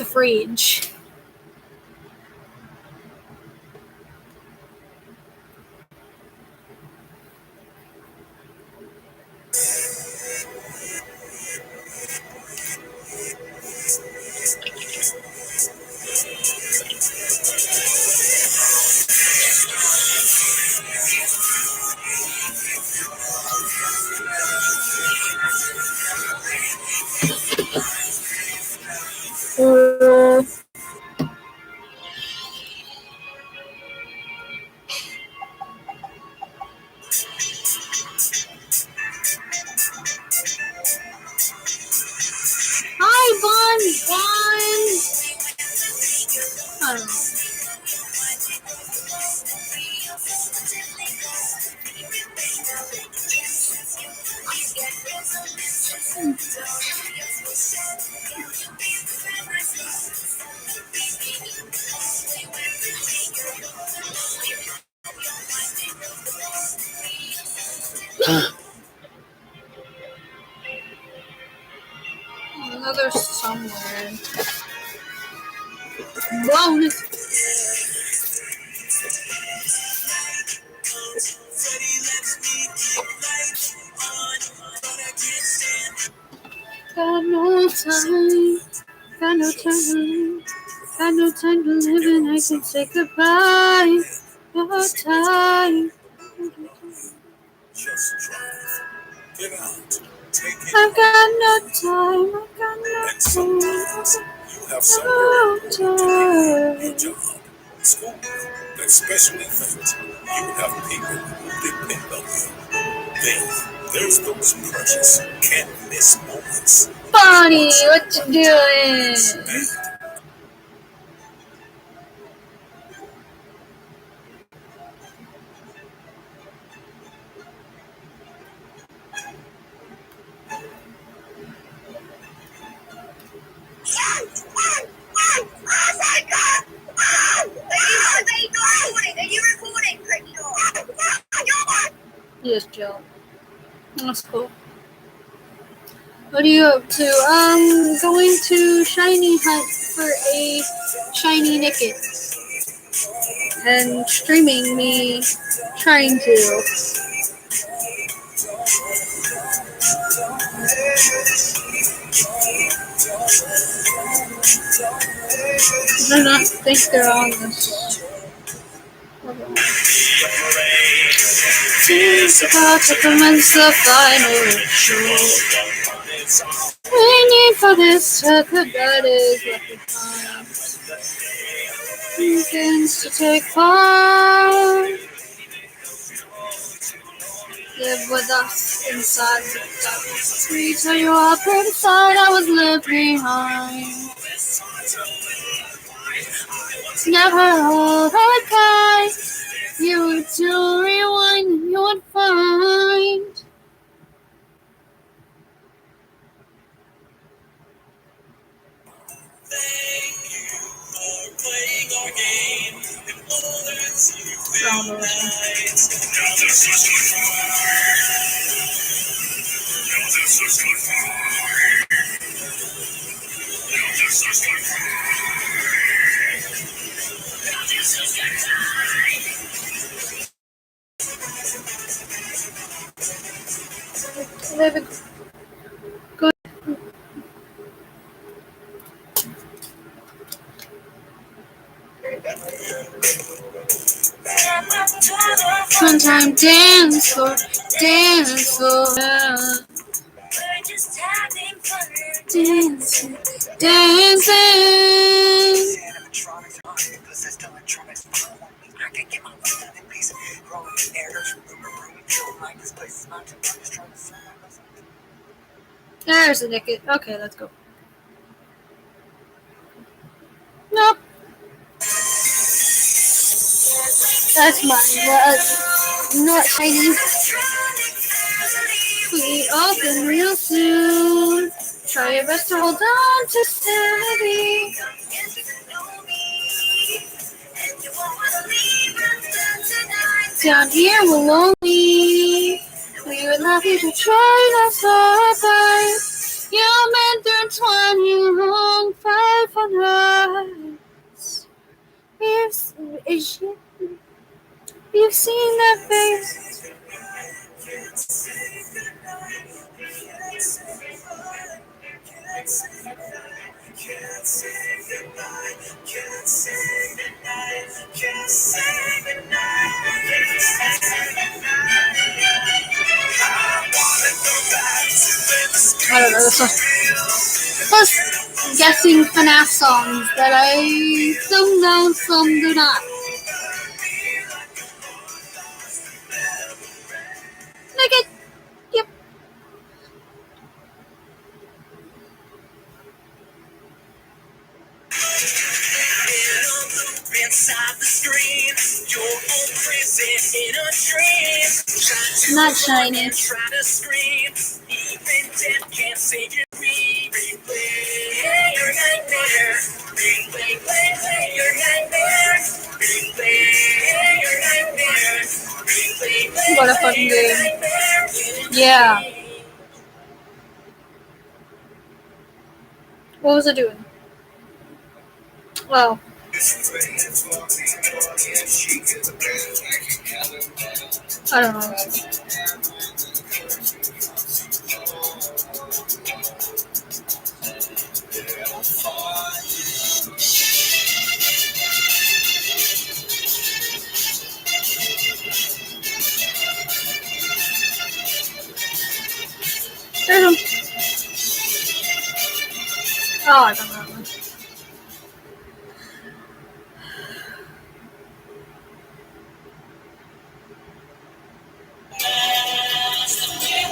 fridge. Hi, Bon. I don't know. Another somewhere. Bonus. Got no time. Got no time. Got no time to live and I can say goodbye. No time. I've got no time. I've got no time. No time. School, that special event, you have people who depend on you. Then there's those precious, can't miss moments. Bonnie, what you doing? Yes, Joe. That's cool. What are you up to? Going to Shiny Hunt for a Shiny Nikit. And streaming me trying to. I do not think they're on this. Tears about to commence the final show. Waiting for this to the bed is left behind. Begins to take part. Live with us inside the dark. We tell you all pretty side I was left behind. Never hold our tight. You would to rewind and you would find. Thank you for playing our game in moments you feel right. Now this is goodbye. Now this is goodbye. Now this is goodbye. Now this is Live good. One time dance for. Dancing. There's a Nikit. Okay, let's go. Nope. That's mine. Not shiny. We open real soon. Try your best to hold on to sanity. Down here we're lonely. We would love you to try to survive. You meant through 20 long 500. face. You've seen that face. I don't know this song. Plus, guessing FNAF songs that I some know, some do not. Nikit. Yep. Inside the screen, your own prison in a dream. Not shiny. Try to scream, even death can't save you. Replay your nightmare. Replay your nightmare. Replay your nightmare. Replay What a fucking game. Yeah. What was I doing? Well. I don't know. Oh, I don't know.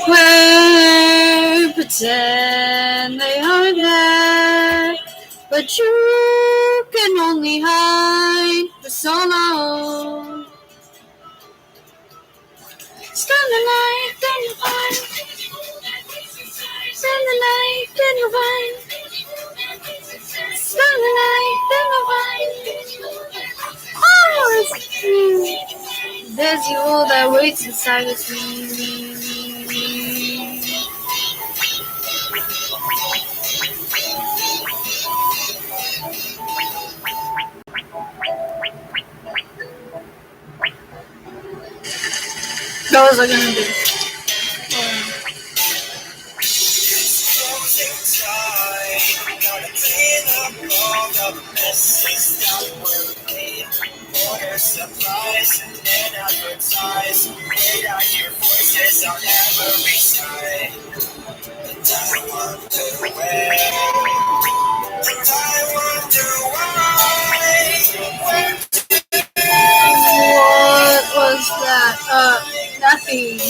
We pretend they are there, but you can only hide for so long. Stand the light, then you find. Stand the light, then you find. Stand the light, then you find. Oh, it's you. There's you all that waits inside of me. What was I gonna do? Supplies and advertise. Wait out your voices on every side. And I wonder where. And I wonder why. What was that? Nothing.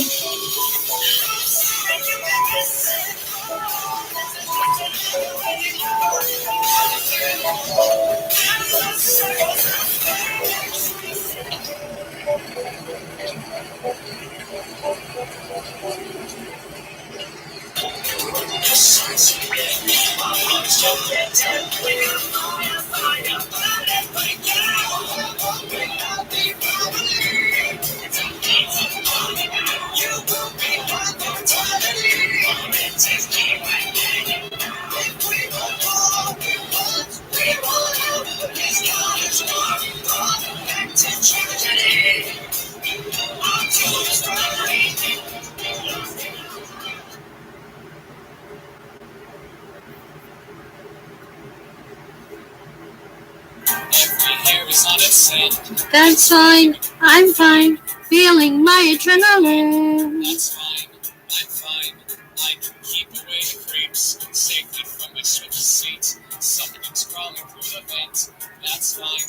That's fine, I'm fine, feeling my adrenaline. That's fine, I'm fine. I can keep away the creeps, safely from my switch seat. Something's crawling through the vent. That's fine.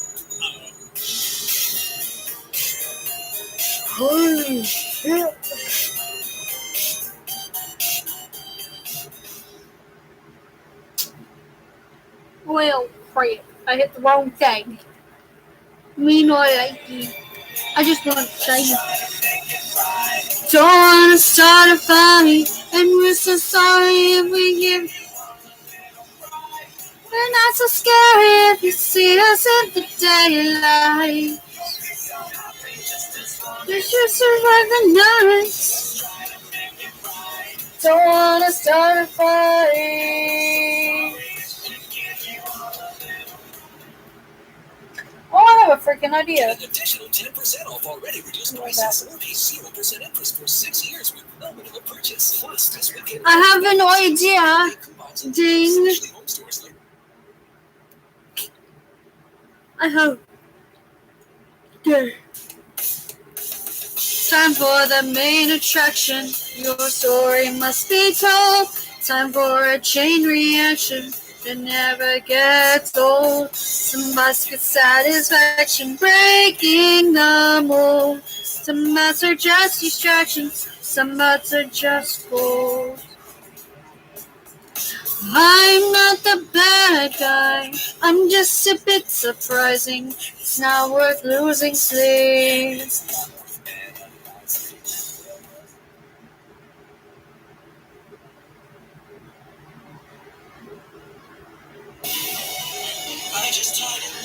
Holy shit. Well, crap, I hit the wrong thing. Meanwhile, I just want to say, don't want to start a fight, and we're so sorry if we give. We're not so scary if you see us in the daylight. We should survive the night. Don't want to start a fight. Oh, have a freaking idea. An additional 10% off already reduced prices or pay 0% interest for 6 years with no minimum purchase. Plus, this weekend, I have an idea. Ding. I have. There. Time for the main attraction. Your story must be told. Time for a chain reaction that never gets old. Some must get satisfaction breaking the mold. Some butts are just distractions. Some butts are just gold. I'm not the bad guy. I'm just a bit surprising. It's not worth losing sleep.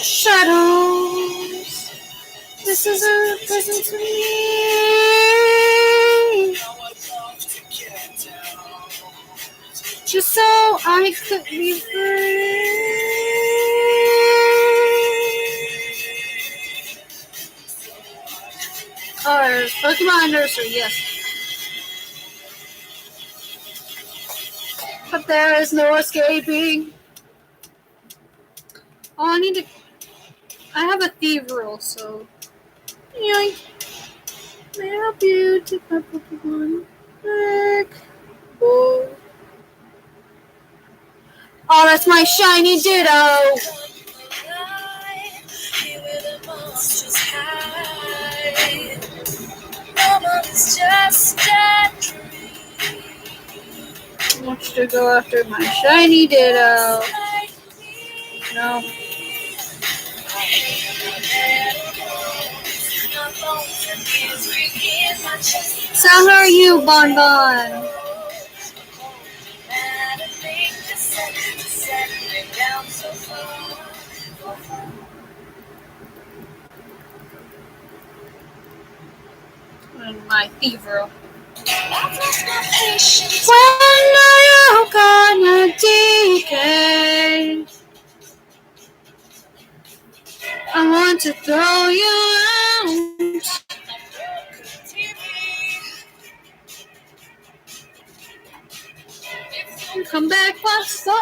Shadows. This is a present to me. Just so I could be free. Oh, Pokemon Nursery, yes. But there is no escaping. Oh, I need to. I have a thief rule, so. Yoink. May I help you take my Pokemon back? Oh, that's my shiny Ditto. I want you to go after my shiny Ditto. No. So how are you, Bon Bon? My fever. When are you gonna decay? I want to throw you out. Come back, what's up?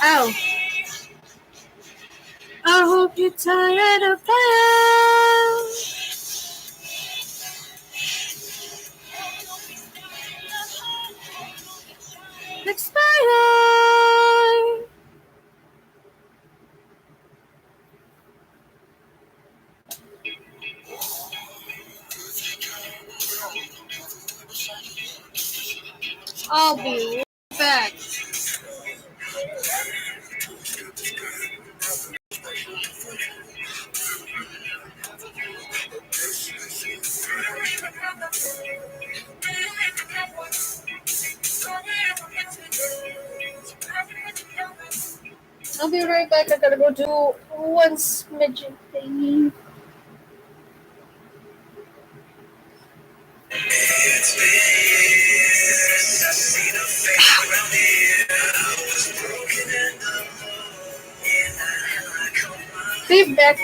Ow. I hope you're tired of fire. Expire. I'll be right back. I'll be right back. I gotta go do one smidgen thingy. Be back.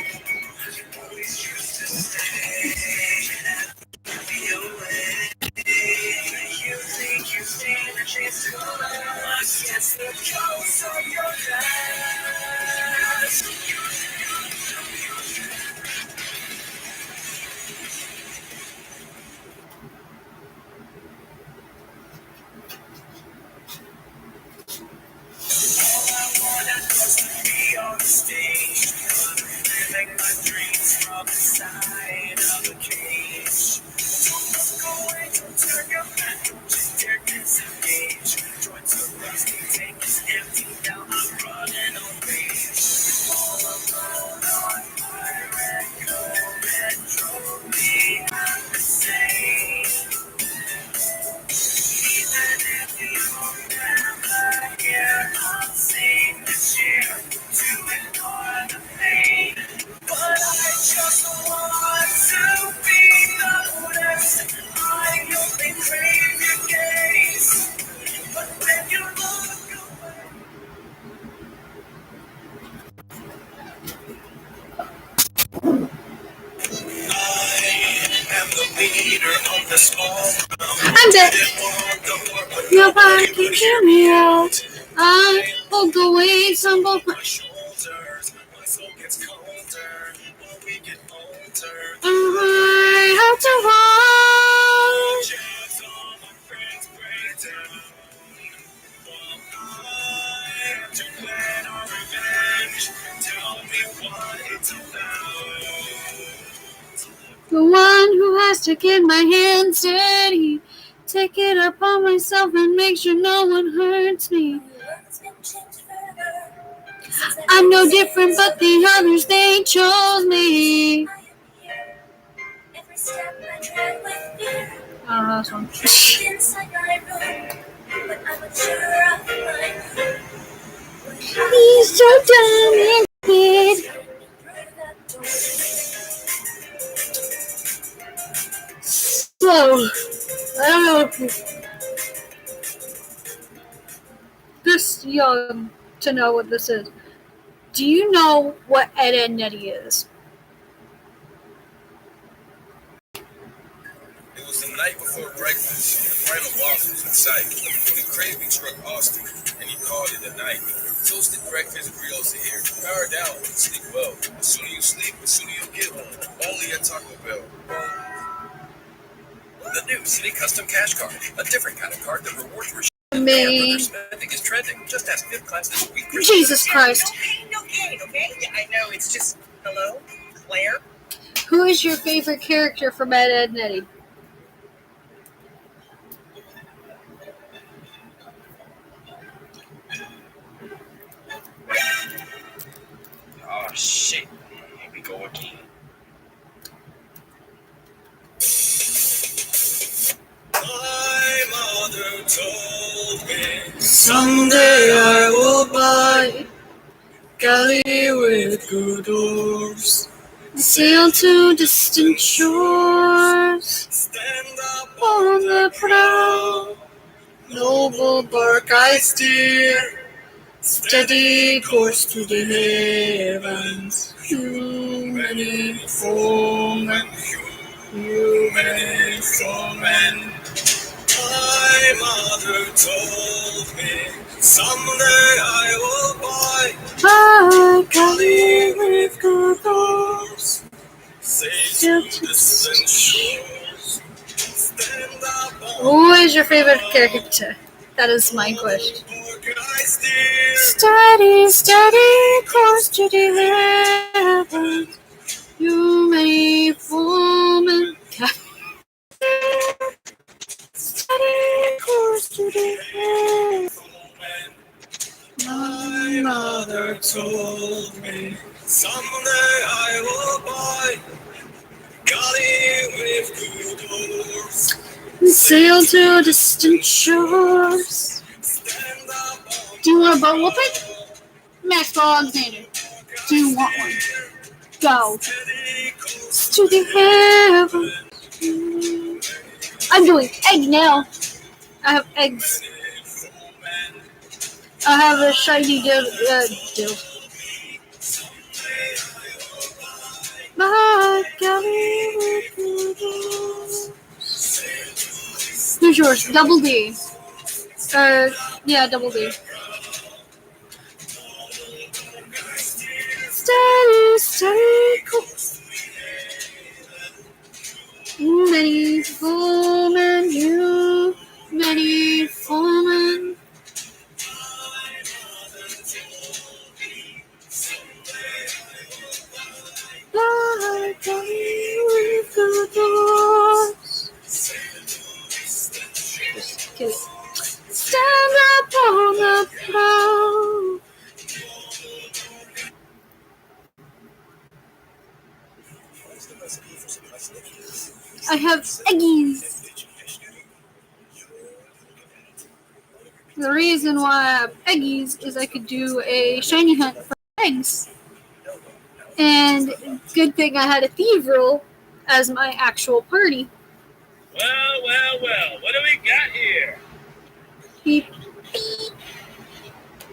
I'm dead. Nobody can hear me out. I hold the weights on both my shoulders. My soul gets colder when we get older. I have to watch. To plan our revenge. Tell me what it's about. The one who has to get my hands steady. Take it upon myself and make sure no one hurts me. I'm no different, but the others, they chose me. I don't know this one. He's so dumb and kid. So, I don't know if this young to know what this is. Do you know what Ed, Edd n Eddy is? It was the night before breakfast. The final boss was in sight. The craving struck Austin, and he called it a night. Toasted breakfast, grills here. Power down, sleep well. The sooner you sleep, the sooner you'll get home. Only at Taco Bell. The new City Custom Cash Card. A different kind of card that rewards Me. spending is trending. Just ask fifth class this week. Jesus Christ. No pain, no gain, okay? Yeah, I know, it's just, hello, Claire? Who is your favorite character from Ed, Edd n Eddy? Oh, shit. Here we go again. My mother told me Someday I will buy galley with good oars, sail to distant shores, stand up on the prow, noble bark I steer, steady course to the heavens, human foemen, human foemen. My mother told me someday I will buy A galley with good oars, sail to distant shores. Stand up Who is your favorite character? That is my question. I steer. Steady, steady, course to the heavens. You many foemen. Steady, course to the heavens. My mother told me someday I will buy galley with good oars. Sail to distant shores. Stand up Do you want a boat whooping? Maxwell Alexander. Do you want one? Go. To the heavens. I'm doing egg now. I have eggs. I have a shiny dill. My galley with good oars. Who's yours? Double D. Yeah, Double D. Steady, steady, cool. Many foemen, you, many foemen. My galley with good oars. Just kidding. Stand up on the prow. I have eggies. The reason why I have eggies is I could do a shiny hunt for eggs. And good thing I had a thief roll as my actual party. Well, what do we got here? Beep.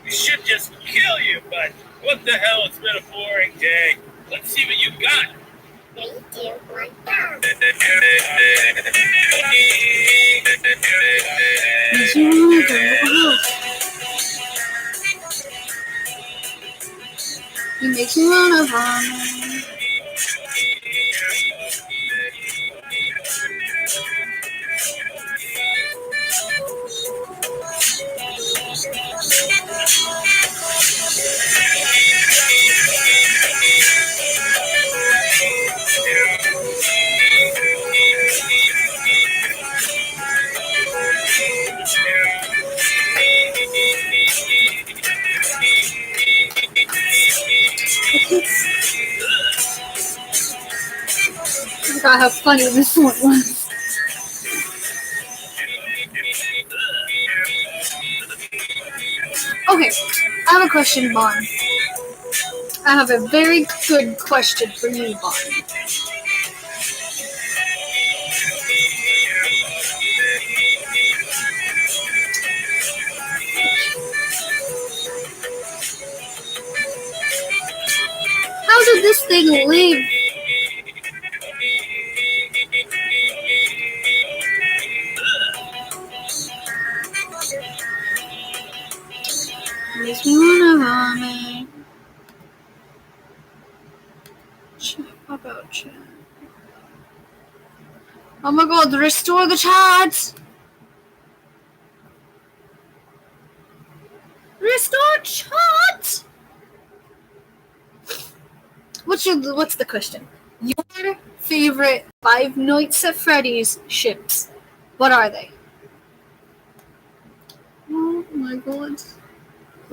We should just kill you, but what the hell, it's been a boring day. Let's see what you got. Thank you, 1,000. You make me wanna vomit. I forgot how funny this one was. Okay, I have a question, Bon. I have a very good question for you, Bon. How did this thing live? Makes me wanna vomit. How about chat? Oh my god, restore the chat! Restore chat! What's the question? Your favorite Five Nights at Freddy's ships. What are they? Oh my god.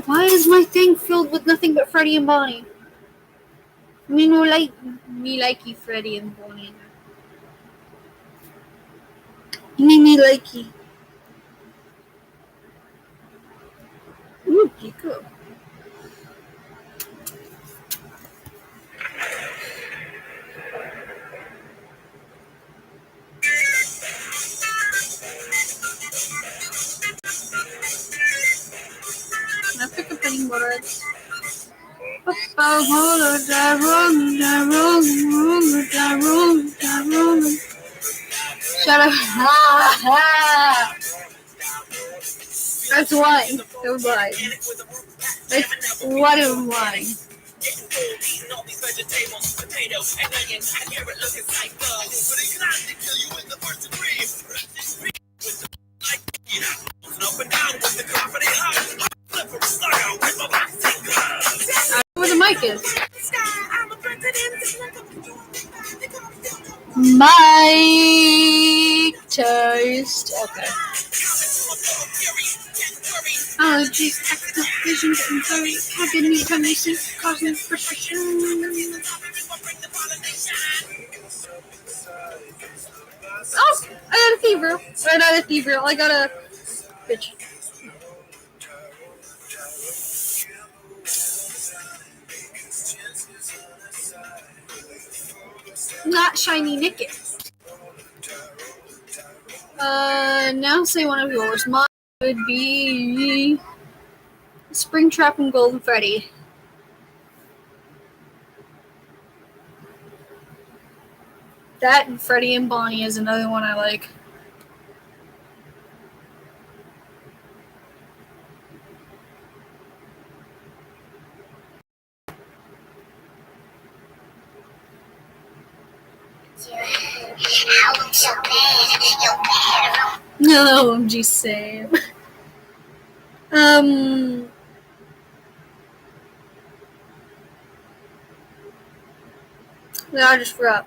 Why is my thing filled with nothing but Freddy and Bonnie? Me likey Freddy and Bonnie. Me likey. Ooh, cool. Can I pick up any more eggs? Shut up. That's wine. That's wine. That's what is wine. Where the mic is. Mic toast. Okay. Allergies, active vision, getting furry, having me time to sleep, causing frustration. Oh, I got a fever. I got a bitch. Not shiny nikit. Now say one of yours. Mine would be Springtrap and Golden Freddy. That and Freddy and Bonnie is another one I like. No, I'm just saying. No, I just forgot.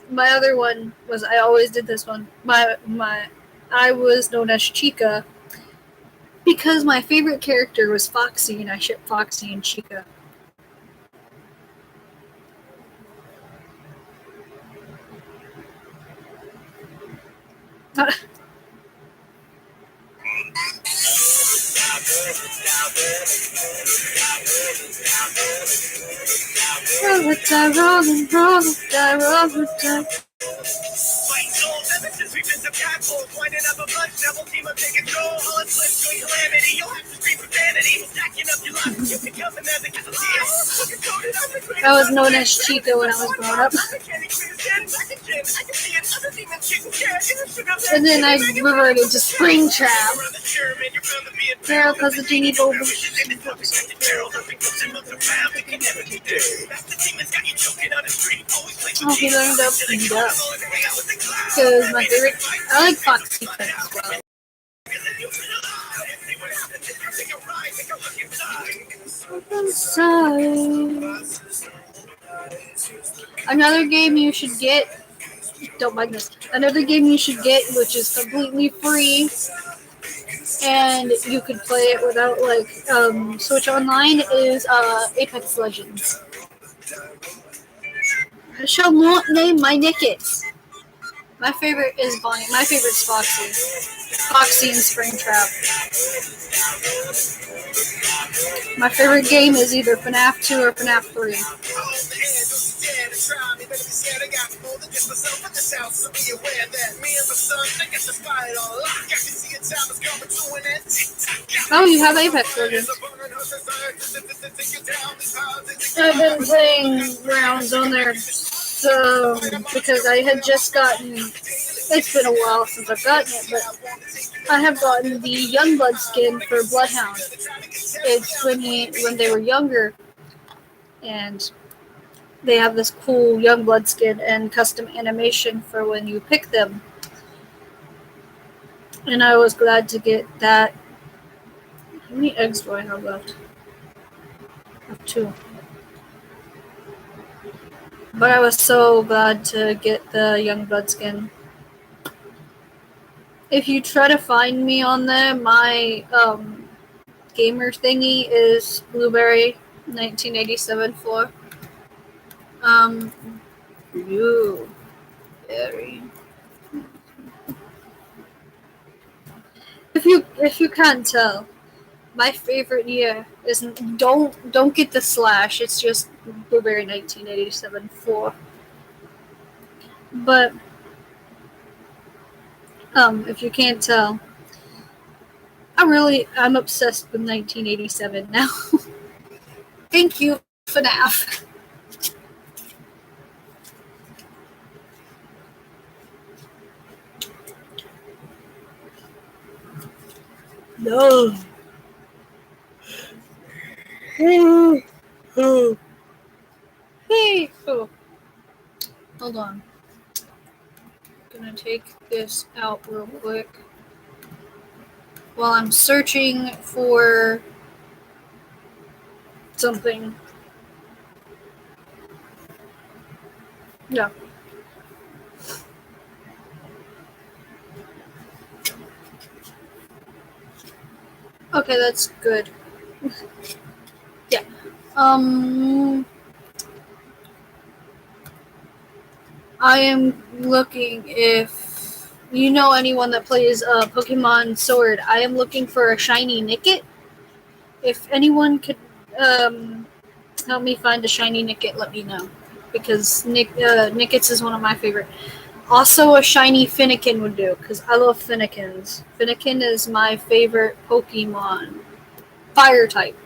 My other one was, I always did this one. I was known as Chica because my favorite character was Foxy, and I shipped Foxy and Chica. I was known as Chica when I was growing up. And then I reverted to Springtrap. Carol, cause the genie bowl. Oh, he learned up beat up. Because my favorite, I like Foxy Pet as well. Another game you should get, don't mind this, another game you should get, which is completely free, and you could play it without, Switch Online, is Apex Legends. I shall not name my nikits. My favorite is Bonnie. My favorite's Foxy. Foxy and Springtrap. My favorite game is either FNAF 2 or FNAF 3. Oh, you have Apex Legends. I've been playing rounds on there, so because I had just gotten. It's been a while since I've gotten it, but I have gotten the Youngblood skin for Bloodhound. It's when they were younger, and they have this cool Youngblood skin and custom animation for when you pick them. And I was glad to get that. How many eggs do I have left? I have 2. But I was so glad to get the Youngblood skin. If you try to find me on there, my gamer thingy is Blueberry 1987 Blueberry. If you can't tell, my favorite year isn't. Don't get the slash. It's just Blueberry 1987 But if you can't tell, I'm obsessed with 1987 now. Thank you, FNAF. No. Hey. Oh. Hold on. I'm gonna take this out real quick while I'm searching for something. Yeah. Okay, that's good. Yeah. I am looking if you know anyone that plays Pokemon Sword. I am looking for a shiny Nikit. If anyone could help me find a shiny Nikit, let me know. Because Nikits is one of my favorite. Also, a shiny Finnegan would do, because I love Finnegans. Finnegan is my favorite Pokemon. Fire type.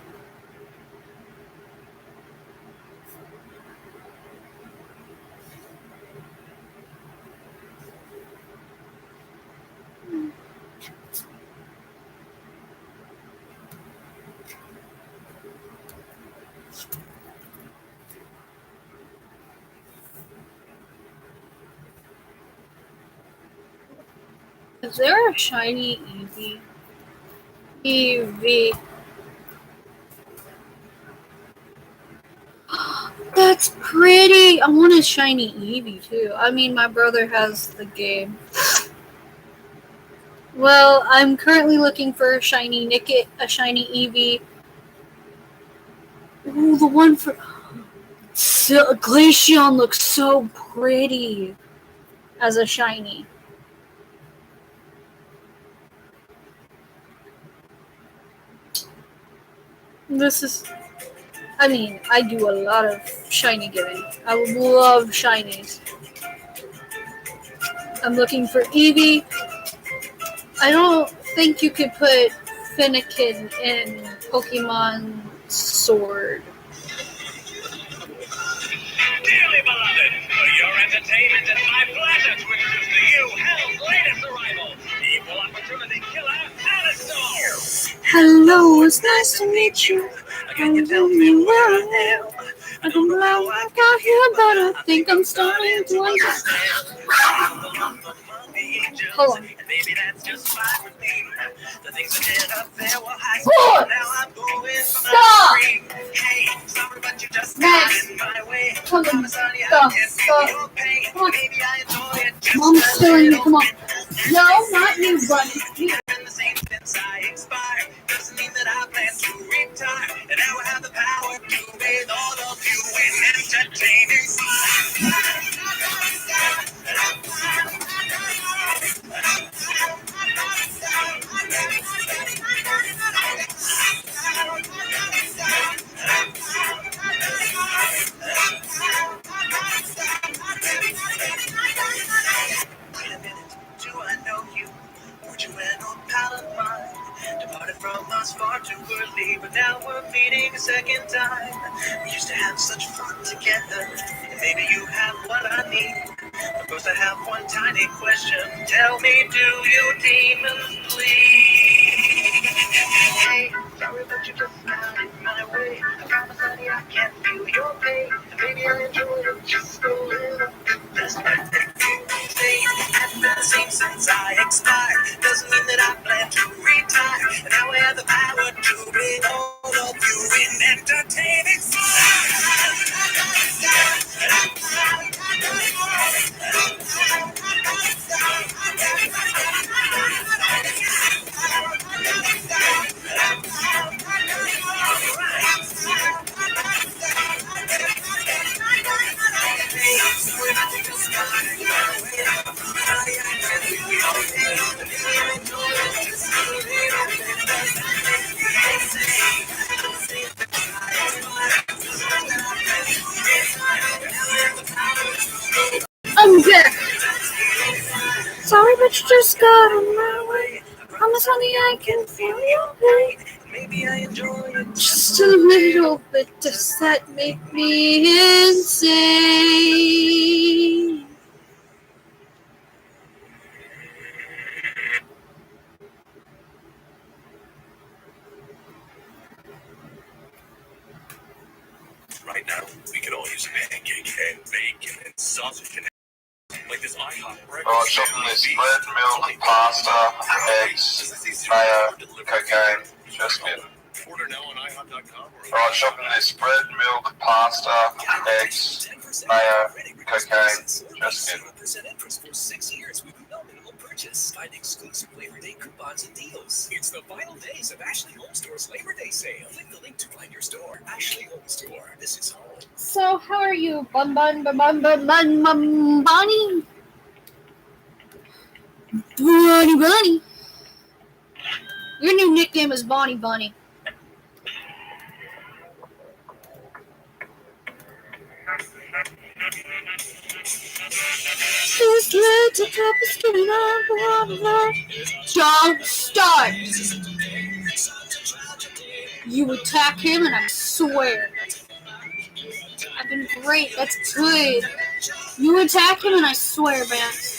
Is there a shiny Eevee? Eevee. That's pretty! I want a shiny Eevee too. I mean, my brother has the game. Well, I'm currently looking for a shiny Nikit, a shiny Eevee. Ooh, the one for... Glaceon looks so pretty as a shiny. This is... I mean, I do a lot of shiny giving. I love shinies. I'm looking for Eevee. I don't think you could put Finnegan in Pokemon Sword. Dearly beloved, for your entertainment and my pleasure to introduce to you Hell's latest arrival, Equal Opportunity Killer, Alistar. Hello, it's nice to meet you. A Can you tell me where I am? I don't know how I got here, but I think I'm starting to understand. Hold on. Maybe that's just fine with me. The things I did up there were high Boy! school. Now I'm going for my Stop! dream. Hey, sorry, but you just Max, got in my way. come on, Promise, honey, I stop, can't stop. feel your pain. Come on. Maybe I enjoy it just Mom's a killing me. little Come on. bit. No, not you, buddy. You. Been the same since I expired. Doesn't mean that I plan to retire. And now I have the power to bathe all of you in entertaining Wait a minute, do I know you? Weren't you an old pal of mine? Departed from us far too early, but now we're meeting a second time. We used to have such fun together, and maybe you have what I need. But first I have one tiny question. Tell me, do you demons bleed? Hey, sorry, but you just got in my way. I promise, honey, I can't feel your pain. And maybe I enjoy it just a little bit. That's my thing. I've been the same since I expired. Doesn't mean that I plan to retire. And now I have the power to bring all of you in entertaining I'm back. Sorry, but you just got in my way. Promise, honey, I can feel your pain. Maybe I enjoy it Just a little bit. Does that make me insane? Right now, we could all use a pancake and bacon and sausage and like this IHOP breakfast. Right, shopping list: bread, milk, pasta, eggs, mayo, cocaine, just mint. Order now on IHOP.com or Right, shopping list: bread, milk, pasta, eggs, mayo, cocaine, just mint. 0% interest for 6 years with no minimum purchase. Find exclusive Labor Day coupons and deals. It's the final days of Ashley Home Store's Labor Day sale. Click the link to find your store. Ashley Home Store. This is home. So, how are you, Bunny? Bunny. Your new nickname is Bonnie Bunny. This little cup is spinning on. Don't start. You attack him, and I swear. I've been great. That's good. You attack him, and I swear, Max.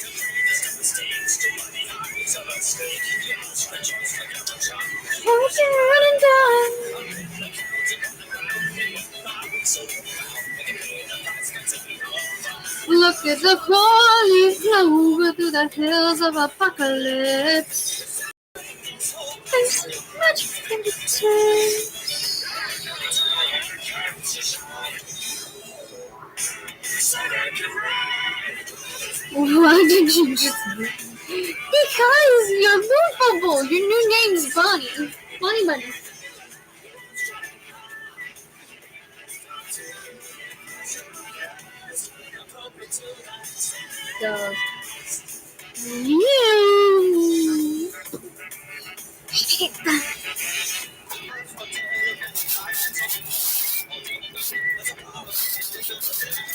How's you running down? Look at the holy flow through the hills of apocalypse. There's so much for the taste. Why did you just... Because you're movable. Your new name's Bonnie. Bonnie Bunny. So...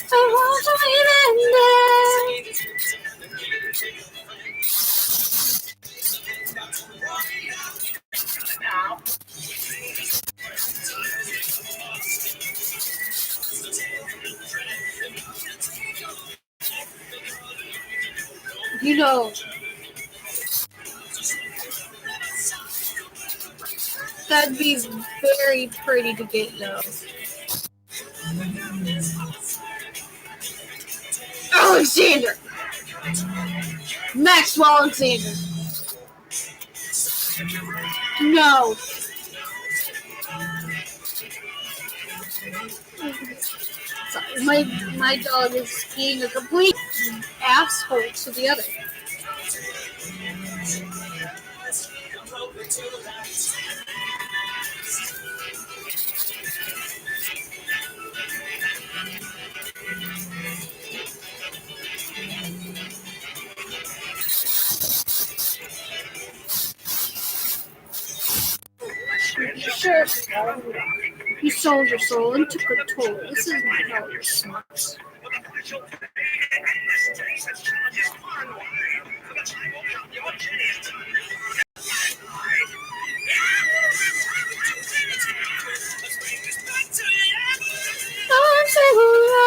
I want to You know. That'd be very pretty to get, though. Alexander! Maxwell Alexander! No! Sorry, my dog is being a complete asshole to the other. Sure, you sold your soul and took a toll. This is not how you're smart. I'm so alive.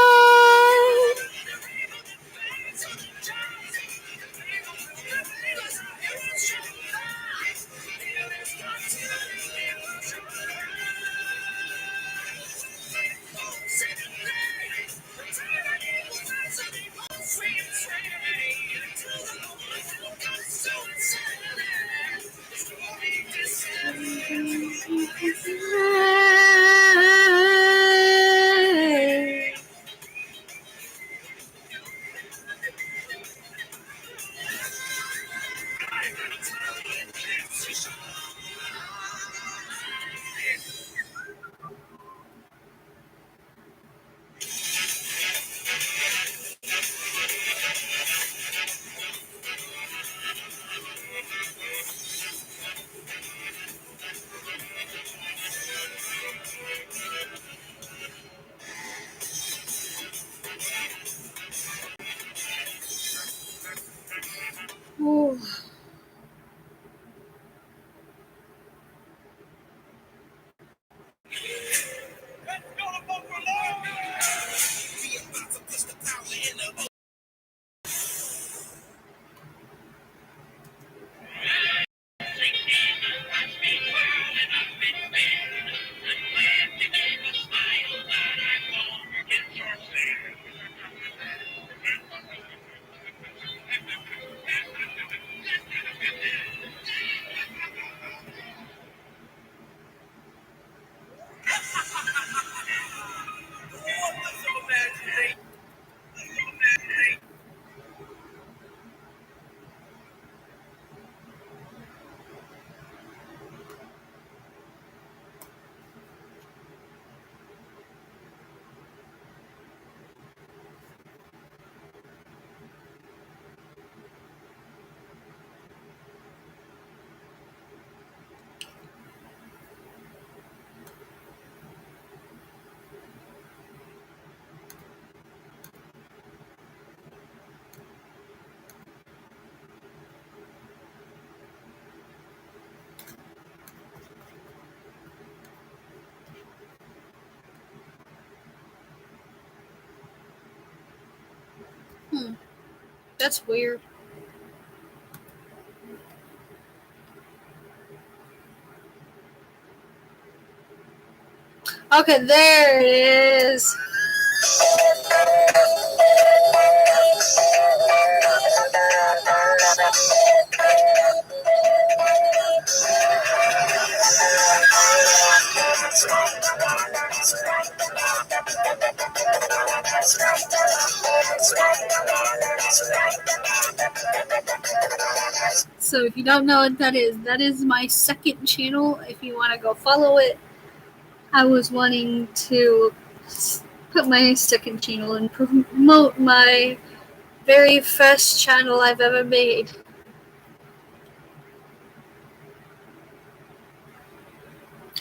Ooh. That's weird. Okay, there it is. So if you don't know what that is my second channel. If you want to go follow it, I was wanting to put my second channel and promote my very first channel I've ever made.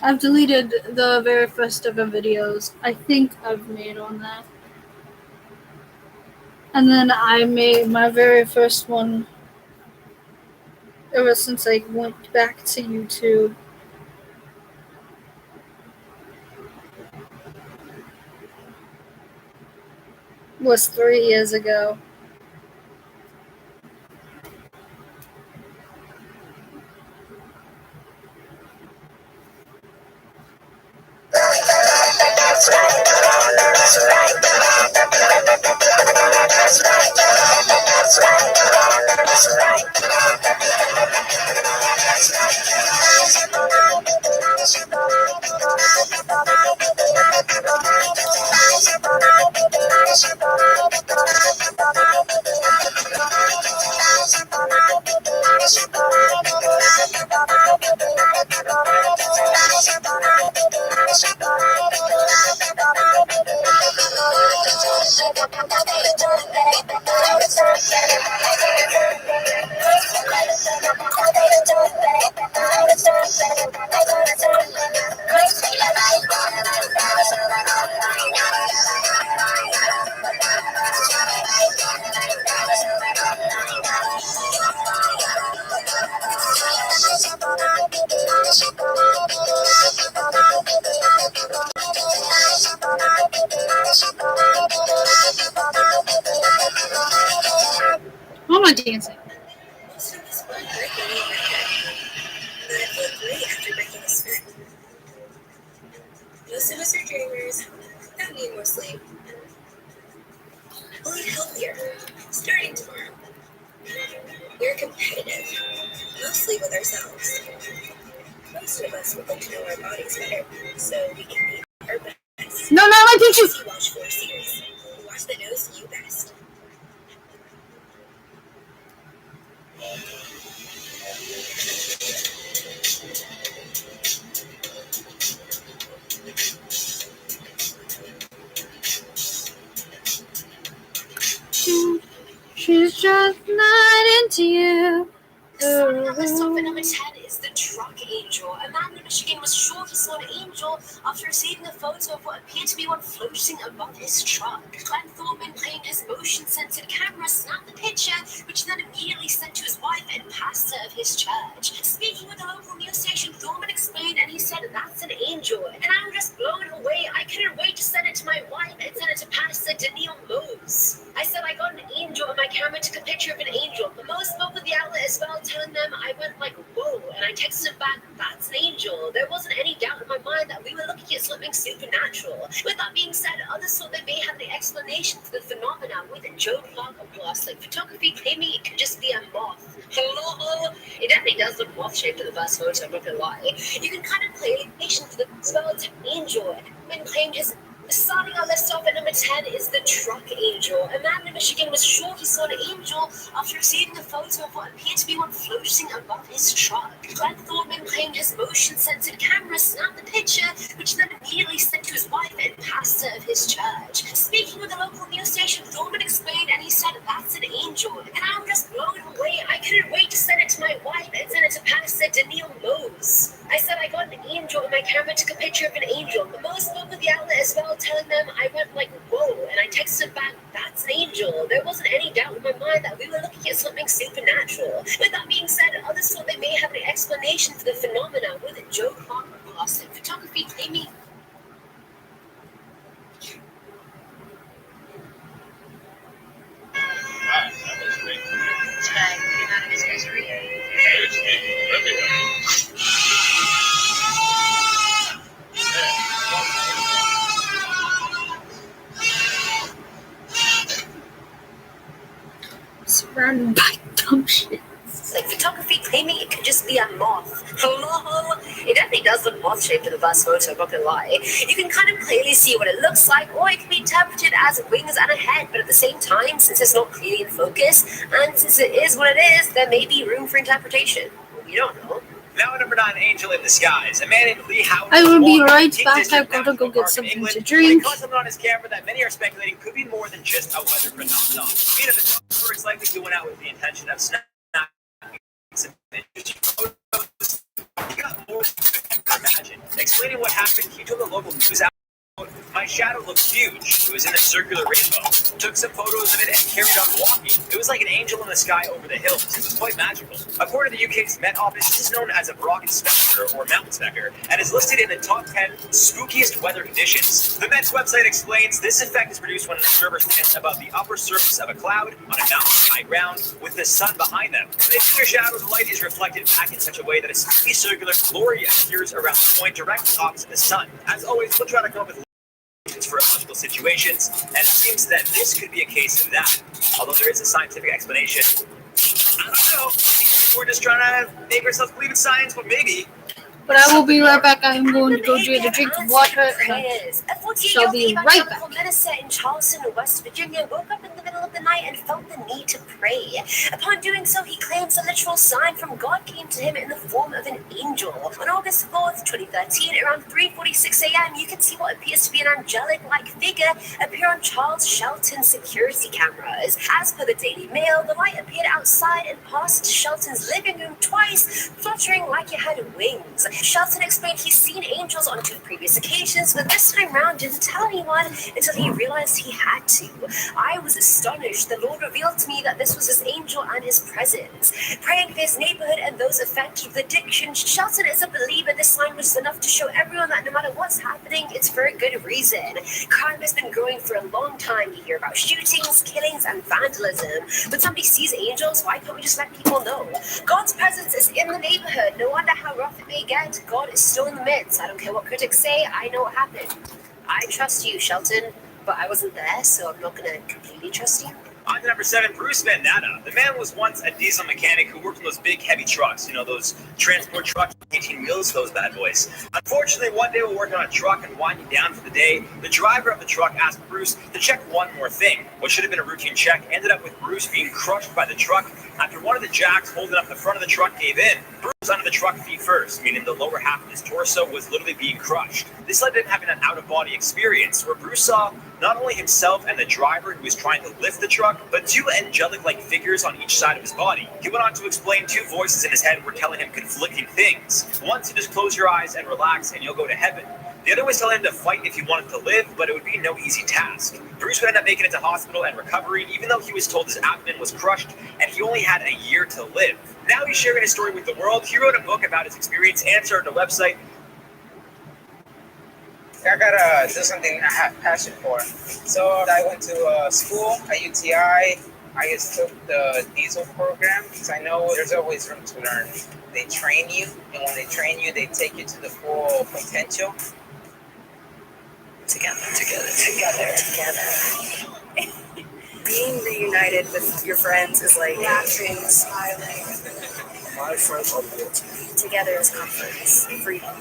I've deleted the very first ever videos I think I've made on that. And then I made my very first one ever since I went back to YouTube. Was 3 years ago. not dancing. Most of us won't break a new record, but I feel great after breaking a sweat. Most of us are dreamers that need more sleep. We'll eat healthier, starting tomorrow. We're competitive, mostly with ourselves. Most of us would like to know our bodies better, so we can be our best. No, not my peaches. You watch 4 series. Watch that knows you best. She's just not into you. The sign on the top of number 10 is the truck angel. A man in Michigan was sure he saw an angel after receiving a photo of what appeared to be one floating above his truck. Glenn Thornton, playing his motion-censored camera, snapped the picture, which he then immediately sent to his wife and pastor of his church. Speaking with the local news station, Thornton explained, and he said, "That's an angel, and I'm just blown away. I couldn't wait to send it to my wife and send it to Pastor Daniel Mose. I said I got an angel, and my camera took a picture of an angel. But Mose spoke with the outlet as well, telling them I went like, whoa, and I texted him back, that's an angel. There wasn't any doubt in my mind that we were looking at something supernatural. With that being said, others thought they may have the explanation for the phenomena with Joe Clark of Glasslight Photography claiming it could just be a moth. Hello? It definitely does look moth-shaped in the first photo, I'm not gonna lie. You can kind of play patient for the spelled angel and claimed his. Starting our list off at number 10 is the truck angel. A man in Michigan was sure he saw an angel after receiving a photo of what appeared to be one floating above his truck. Glenn Thornton, playing his motion-censored camera, snapped the picture, which he then immediately sent to his wife and pastor of his church. Speaking with the local news station, Thornton explained, and he said, "That's an angel, and I'm just blown away. I couldn't wait to send it to my wife and send it to Pastor Daniel Mose. I said I got an angel, and my camera took a picture of an angel. But Mose spoke with the outlet as well, telling them I went like, whoa, and I texted him back, that's an angel. There wasn't any doubt in my mind that we were looking at something supernatural. With that being said, others thought they may have an explanation for the phenomena with Joe Clark of Glasslight Photography claiming. That was great. Should I put him out of his misery? Surrounded by dumb shit. Like photography claiming it could just be a moth. Hello? It definitely does look moth-shaped in the first photo, I'm not gonna lie. You can kind of clearly see what it looks like, or it can be interpreted as wings and a head, but at the same time, since it's not clearly in focus, and since it is what it is, there may be room for interpretation. We don't know. Now at number 9, Angel in Disguise. A man named Lee Howard. I will be right back. I've got to go get something to drink. He caught something on his camera that many are speculating could be more than just a weather phenomenon. Being a photographer is likely going out with the intention of snapping some interesting photos. He got more than you can imagine. Explaining what happened, he told the local news outlet, "My shadow looked huge. It was in a circular rainbow. Took some photos of it and carried on walking. It was like an angel in the sky over the hills. It was quite magical." According to the UK's Met Office, this is known as a rock inspector or mountain spectre and is listed in the top 10 spookiest weather conditions. The Met's website explains this effect is produced when an observer stands above the upper surface of a cloud on a mountain high ground with the sun behind them. When they see their shadow, the light is reflected back in such a way that a spooky circular glory appears around the point directly opposite the sun. As always, we'll try to come up with for illogical situations, and it seems that this could be a case of that. Although there is a scientific explanation. I don't know. We're just trying to make ourselves believe in science, but maybe. But I will be right back. I am going to go get a drink of water, and I shall be right back. Minister in Charleston, West Virginia, woke up in the middle of the night and felt the need to pray. Upon doing so, he claims a literal sign from God came to him in the form of an angel. On August 4th, 2013, around 3:46 a.m., you can see what appears to be an angelic-like figure appear on Charles Shelton's security cameras. As per the Daily Mail, the light appeared outside and passed Shelton's living room twice, fluttering like it had wings. Shelton explained he's seen angels on 2 previous occasions, but this time round didn't tell anyone until he realized he had to. "I was astonished astonished, the Lord revealed to me that this was his angel and his presence. Praying for his neighborhood and those affected with addiction, Shelton is a believer this sign was enough to show everyone that no matter what's happening, it's for a good reason. Crime has been growing for a long time. You hear about shootings, killings, and vandalism. When somebody sees angels, why can't we just let people know? God's presence is in the neighborhood. No wonder how rough it may get. God is still in the midst. I don't care what critics say. I know what happened. I trust you, Shelton, but I wasn't there, so I'm not going to completely trust you. On to number 7, Bruce Van Natta. The man was once a diesel mechanic who worked on those big, heavy trucks. You know, those transport trucks, 18 wheels, those bad boys. Unfortunately, one day while working on a truck and winding down for the day, the driver of the truck asked Bruce to check one more thing. What should have been a routine check ended up with Bruce being crushed by the truck after one of the jacks holding up the front of the truck gave in. Bruce was under the truck feet first, meaning the lower half of his torso was literally being crushed. This led to him having an out-of-body experience where Bruce saw not only himself and the driver who was trying to lift the truck, but 2 angelic-like figures on each side of his body. He went on to explain 2 voices in his head were telling him conflicting things. One said just close your eyes and relax and you'll go to heaven. The other was telling him to fight if he wanted to live, but it would be no easy task. Bruce would end up making it to hospital and recovering, even though he was told his abdomen was crushed and he only had a year to live. Now he's sharing his story with the world. He wrote a book about his experience and started a website. I gotta do something I have passion for. So I went to school at UTI. I just took the diesel program because I know there's always room to learn. They train you, and when they train you, they take you to the full potential. Together. Being reunited with your friends is like laughing, smiling. My friends are guilty. Together is comfort, is freedom.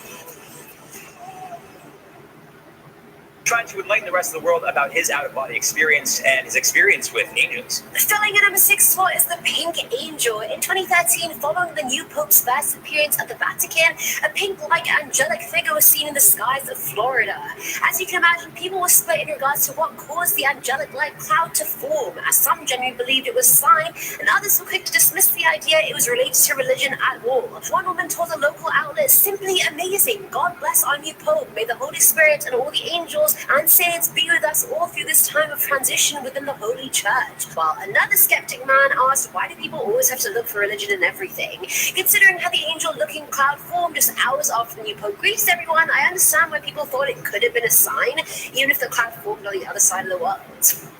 Trying to enlighten the rest of the world about his out-of-body experience and his experience with angels. Filling in number 6 spot is the Pink Angel. In 2013, following the new Pope's first appearance at the Vatican, a pink-like angelic figure was seen in the skies of Florida. As you can imagine, people were split in regards to what caused the angelic-like cloud to form, as some genuinely believed it was a sign, and others were quick to dismiss the idea it was related to religion at all. One woman told a local outlet, "Simply amazing. God bless our new Pope. May the Holy Spirit and all the angels and saints be with us all through this time of transition within the Holy Church." While another skeptic man asked, why do people always have to look for religion in everything? Considering how the angel-looking cloud formed just hours after the new Pope greeted everyone, I understand why people thought it could have been a sign, even if the cloud formed on the other side of the world.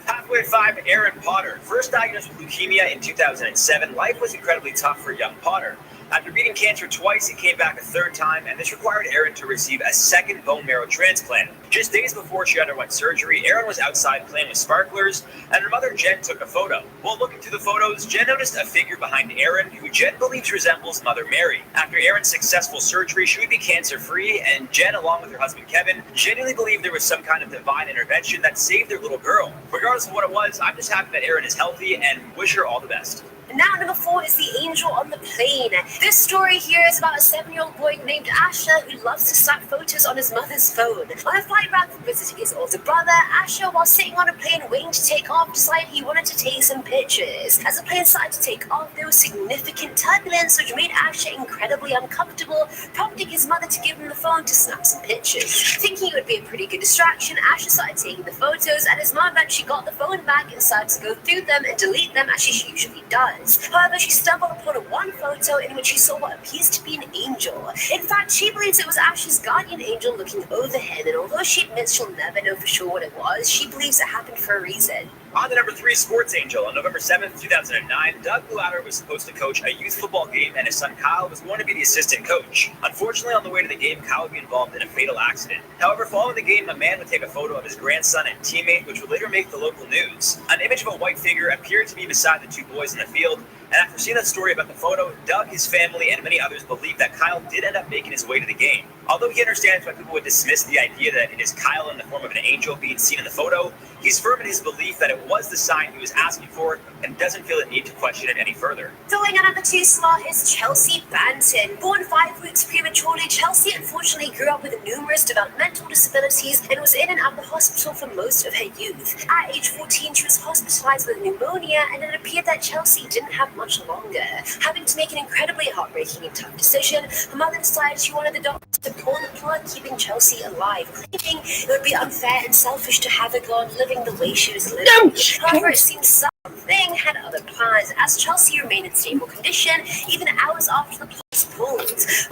Halfway 5, Aaron Potter. First diagnosed with leukemia in 2007, life was incredibly tough for young Potter. After beating cancer twice, it came back a third time, and this required Erin to receive a second bone marrow transplant. Just days before she underwent surgery, Erin was outside playing with sparklers, and her mother Jen took a photo. While looking through the photos, Jen noticed a figure behind Erin, who Jen believes resembles Mother Mary. After Erin's successful surgery, she would be cancer-free, and Jen, along with her husband Kevin, genuinely believed there was some kind of divine intervention that saved their little girl. Regardless of what it was, I'm just happy that Erin is healthy and wish her all the best. Now, number 4 is the angel on the plane. This story here is about a 7-year-old boy named Asher who loves to snap photos on his mother's phone. On a flight back from visiting his older brother, Asher, while sitting on a plane waiting to take off, decided he wanted to take some pictures. As the plane started to take off, there was significant turbulence which made Asher incredibly uncomfortable, prompting his mother to give him the phone to snap some pictures. Thinking it would be a pretty good distraction, Asher started taking the photos, and his mom eventually got the phone back and started to go through them and delete them as she usually does. However, she stumbled upon one photo in which she saw what appears to be an angel. In fact, she believes it was Asher's guardian angel looking over him, and although she admits she'll never know for sure what it was, she believes it happened for a reason. On to number 3, Sports Angel. On November 7th, 2009, Doug Bluatter was supposed to coach a youth football game, and his son Kyle was going to be the assistant coach. Unfortunately, on the way to the game, Kyle would be involved in a fatal accident. However, following the game, a man would take a photo of his grandson and teammate, which would later make the local news. An image of a white figure appeared to be beside the 2 boys in the field, and after seeing that story about the photo, Doug, his family, and many others believe that Kyle did end up making his way to the game. Although he understands why people would dismiss the idea that it is Kyle in the form of an angel being seen in the photo, he's firm in his belief that it was the sign he was asking for and doesn't feel the need to question it any further. Filling in number 2 slot is Chelsea Banton. Born 5 weeks prematurely, Chelsea unfortunately grew up with numerous developmental disabilities and was in and out of the hospital for most of her youth. At age 14, she was hospitalized with pneumonia, and it appeared that Chelsea didn't have much longer. Having to make an incredibly heartbreaking and tough decision, her mother decided she wanted the doctor to pull the plug, keeping Chelsea alive, claiming it would be unfair and selfish to have her go on living the way she was living. However, it seems something had other plans, as Chelsea remained in stable condition even hours after the plug was pulled.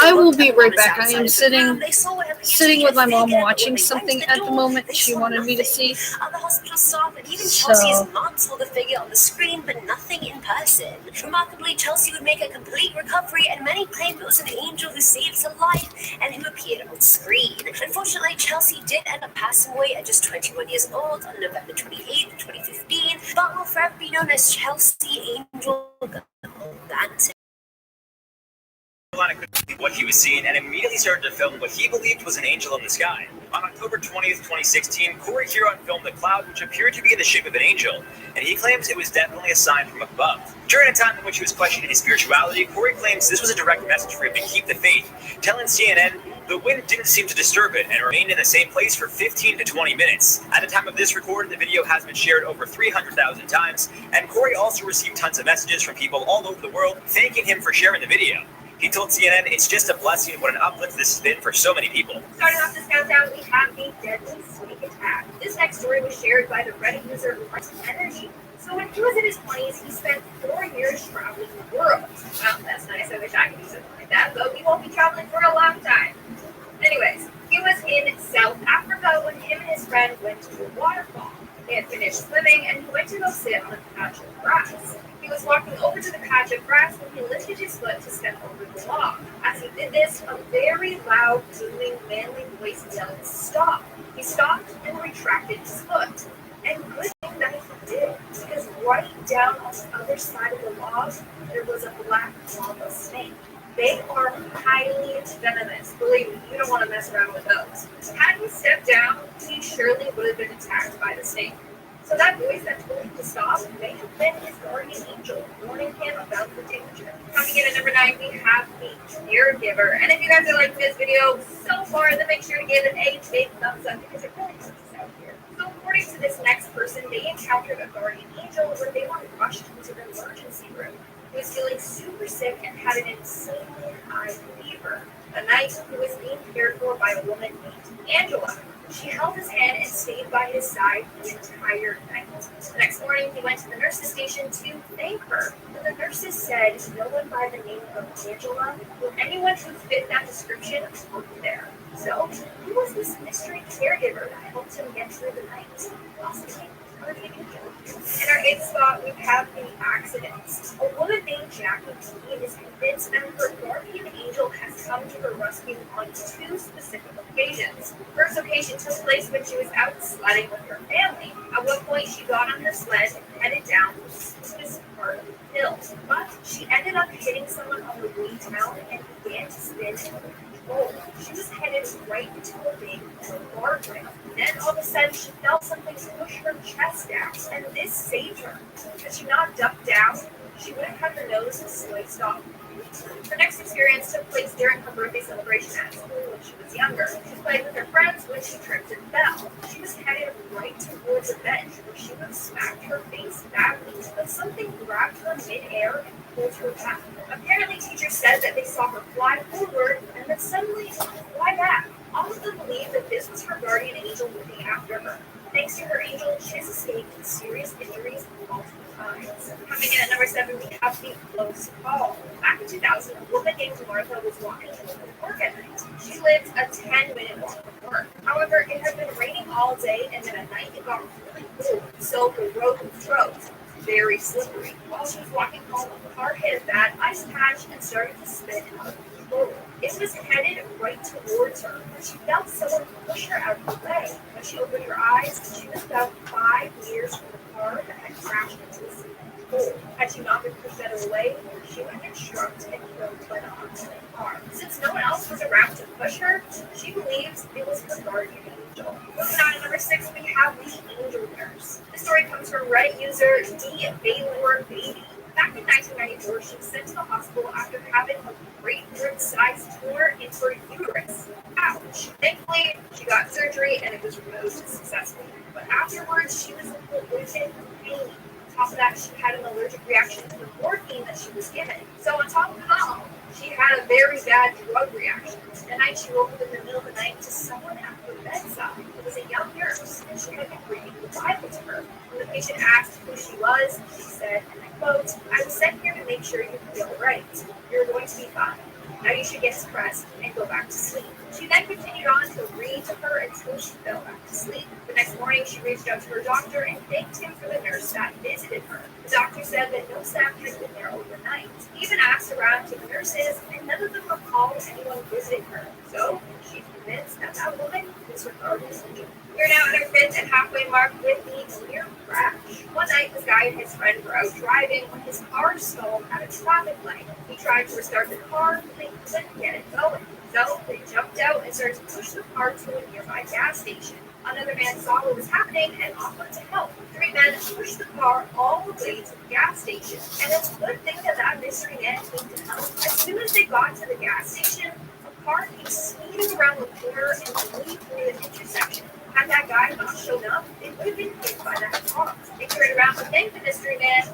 I will be right back. I am sitting with my mom watching something at the moment she wanted me to see. Other hospital staff and even Chelsea's mom saw the figure on the screen, but nothing in person. Remarkably, Chelsea would make a complete recovery, and many claimed it was an angel who saved her life and who appeared on screen. Unfortunately, Chelsea did end up passing away at just 21 years old on November 28th, 2015, but will forever be known as Chelsea Angel Dancing. Couldn't believe what he was seeing and immediately started to film what he believed was an angel in the sky. On October 20th, 2016, Corey Huron filmed a cloud which appeared to be in the shape of an angel, and he claims it was definitely a sign from above. During a time in which he was questioning his spirituality, Corey claims this was a direct message for him to keep the faith, telling CNN the wind didn't seem to disturb it and remained in the same place for 15 to 20 minutes. At the time of this recording, the video has been shared over 300,000 times, and Corey also received tons of messages from people all over the world thanking him for sharing the video. He told CNN, "It's just a blessing. What an uplift this has been for so many people." Starting off this countdown, we have the deadly snake attack. This next story was shared by the Reddit user Martin Energy. So when he was in his 20s, he spent 4 years traveling the world. Well, that's nice. I wish I could do something like that, but we won't be traveling for a long time. Anyways, he was in South Africa when him and his friend went to a waterfall. They had finished swimming, and he went to go sit on a patch of grass. He was walking over to the patch of grass when he lifted his foot to step over the log. As he did this, a very loud, booming, manly voice yelled, "Stop!" He stopped and retracted his foot. And good thing that he did, because right down on the other side of the log, there was a black mamba snake. They are highly venomous. Believe me, you don't want to mess around with those. Had he stepped down, he surely would have been attacked by the snake. So that voice that told him to stop may have been his guardian angel, warning him about the danger. Coming in at number 9, we have the caregiver. And if you guys are liking this video so far, then make sure to give it a big thumbs up because it really helps us out here. So according to this next person, they encountered a guardian angel when they were rushed into the emergency room. He was feeling super sick and had an insanely high fever. The night, he was being cared for by a woman named Angela. She held his hand and stayed by his side the entire night. The next morning, he went to the nurse's station to thank her. But the nurses said no one by the name of Angela or anyone who fit that description worked there. So, who was this mystery caregiver that helped him get through the night? Possibly guardian angel. In our 8th spot, we have the accidents. A woman named Jackie T is convinced that her guardian angel has come to her rescue on 2 specific occasions. The first occasion took place when she was out sledding with her family. At one point, she got on her sled and headed down the steepest part of the hill. But she ended up hitting someone on the way down and began to spin out of control. She was headed right into a big guardrail. Then all of a sudden, she felt something push her chest down, and this saved her. Had she not ducked down, she would have had her nose sliced off. Her next experience took place during her birthday celebration at school when she was younger. She played with her friends when she tripped and fell. She was headed right towards a bench where she would have smacked her face badly, but something grabbed her mid-air and pulled her back. Apparently, teachers said that they saw her fly forward and then suddenly fly back. All of them believed that this was her guardian angel looking after her. Thanks to her angel, she has escaped serious injuries multiple times. Coming in at number 7, we have the close call. Back in 2000, a woman named Martha was walking home from work at night. She lived a 10-minute walk from work. However, it had been raining all day, and then at night it got really cool, so the road was froze. Very slippery. While she was walking home, the car hit a bad ice patch and started to spin out of control. It was headed right towards her. She felt someone push her out of the way. When she opened her eyes, she was about 5 meters from the car that had crashed into the cement hole. Had she not been pushed out of the way, she would have been struck and killed by the oncoming car. Since no one else was around to push her, she believes it was her guardian angel. Moving on to number 6, we have the angel nurse. The story comes from Reddit user D. Baylor Baby. Back in 1994, she was sent to the hospital after having a grapefruit-sized tumor in her uterus. Ouch! Thankfully, she got surgery and it was removed successfully. But afterwards, she was in horrific pain. On top of that, she had an allergic reaction to the morphine that she was given. So on top of it all, She had a very bad drug reaction. The night she woke up in the middle of the night to someone at her bedside. It was a young nurse, and she had been reading the Bible to her. When the patient asked who she was, she said, and I quote, "I was sent here to make sure you feel right. You're going to be fine. Now you should get to rest and go back to sleep." She then continued on to read to her until she fell back to sleep. The next morning, she reached out to her doctor and thanked him for the nurse that visited her. The doctor said that no staff had been there overnight. He even asked around to the nurses, and none of them recalled anyone visiting her. So she's convinced that that woman disregarded his angel. We're now at our fifth and halfway mark with the near crash. One night, this guy and his friend were out driving when his car stalled at a traffic light. He tried to restart the car, but they couldn't get it going. So they jumped out and started to push the car to a nearby gas station. Another man saw what was happening and offered to help. Three men pushed the car all the way to the gas station. And it's a good thing that that mystery man came to help. As soon as they got to the gas station, a car came speeding around the corner and flew through the intersection. Had that guy not shown up, they would have been hit by that car. They turned around to thank the mystery man.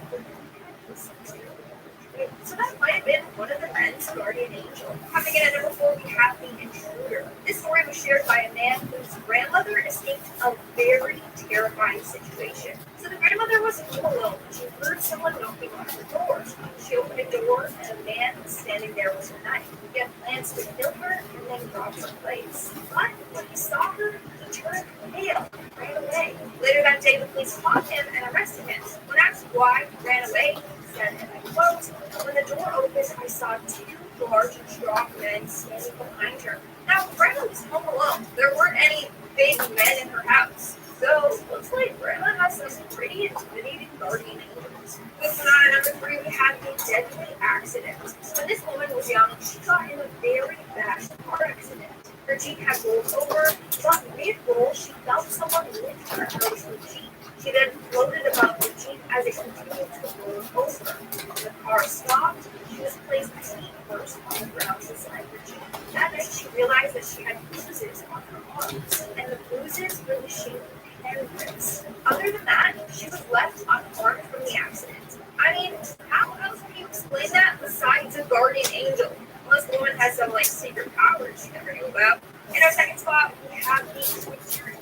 So that might have been one of the men's guardian angel. Coming in at number 4, we have the intruder. This story was shared by a man whose grandmother escaped a very terrifying situation. So the grandmother was home alone. She heard someone knocking on her door. She opened the door and a man was standing there with a knife. He had plans to kill her and then rob her place. But when he saw her, he turned pale and ran away. Later that day, the police caught him and arrested him. When asked why he ran away, he said, and I quote, "When the door opened, I saw two large, strong men standing behind her." Now, Grandma was home alone. There weren't any big men in her house. So, looks like Grandma has some pretty intimidating guardian angels. Moving on to number 3, we have a deadly accident. When this woman was young, she got in a very bad car accident. Her Jeep had rolled over, but mid-roll, she felt someone lift her out of the Jeep. She then floated above the Jeep as it continued to roll over. The car stopped. She was placed feet first on the ground beside the Jeep. That night, she realized that she had bruises on her arms, and the bruises were the shape of handprints. Other than that, she was left unharmed from the accident. I mean, how else can you explain that besides a guardian angel? Unless the woman has some secret powers you never knew about. In our second spot, we have the return.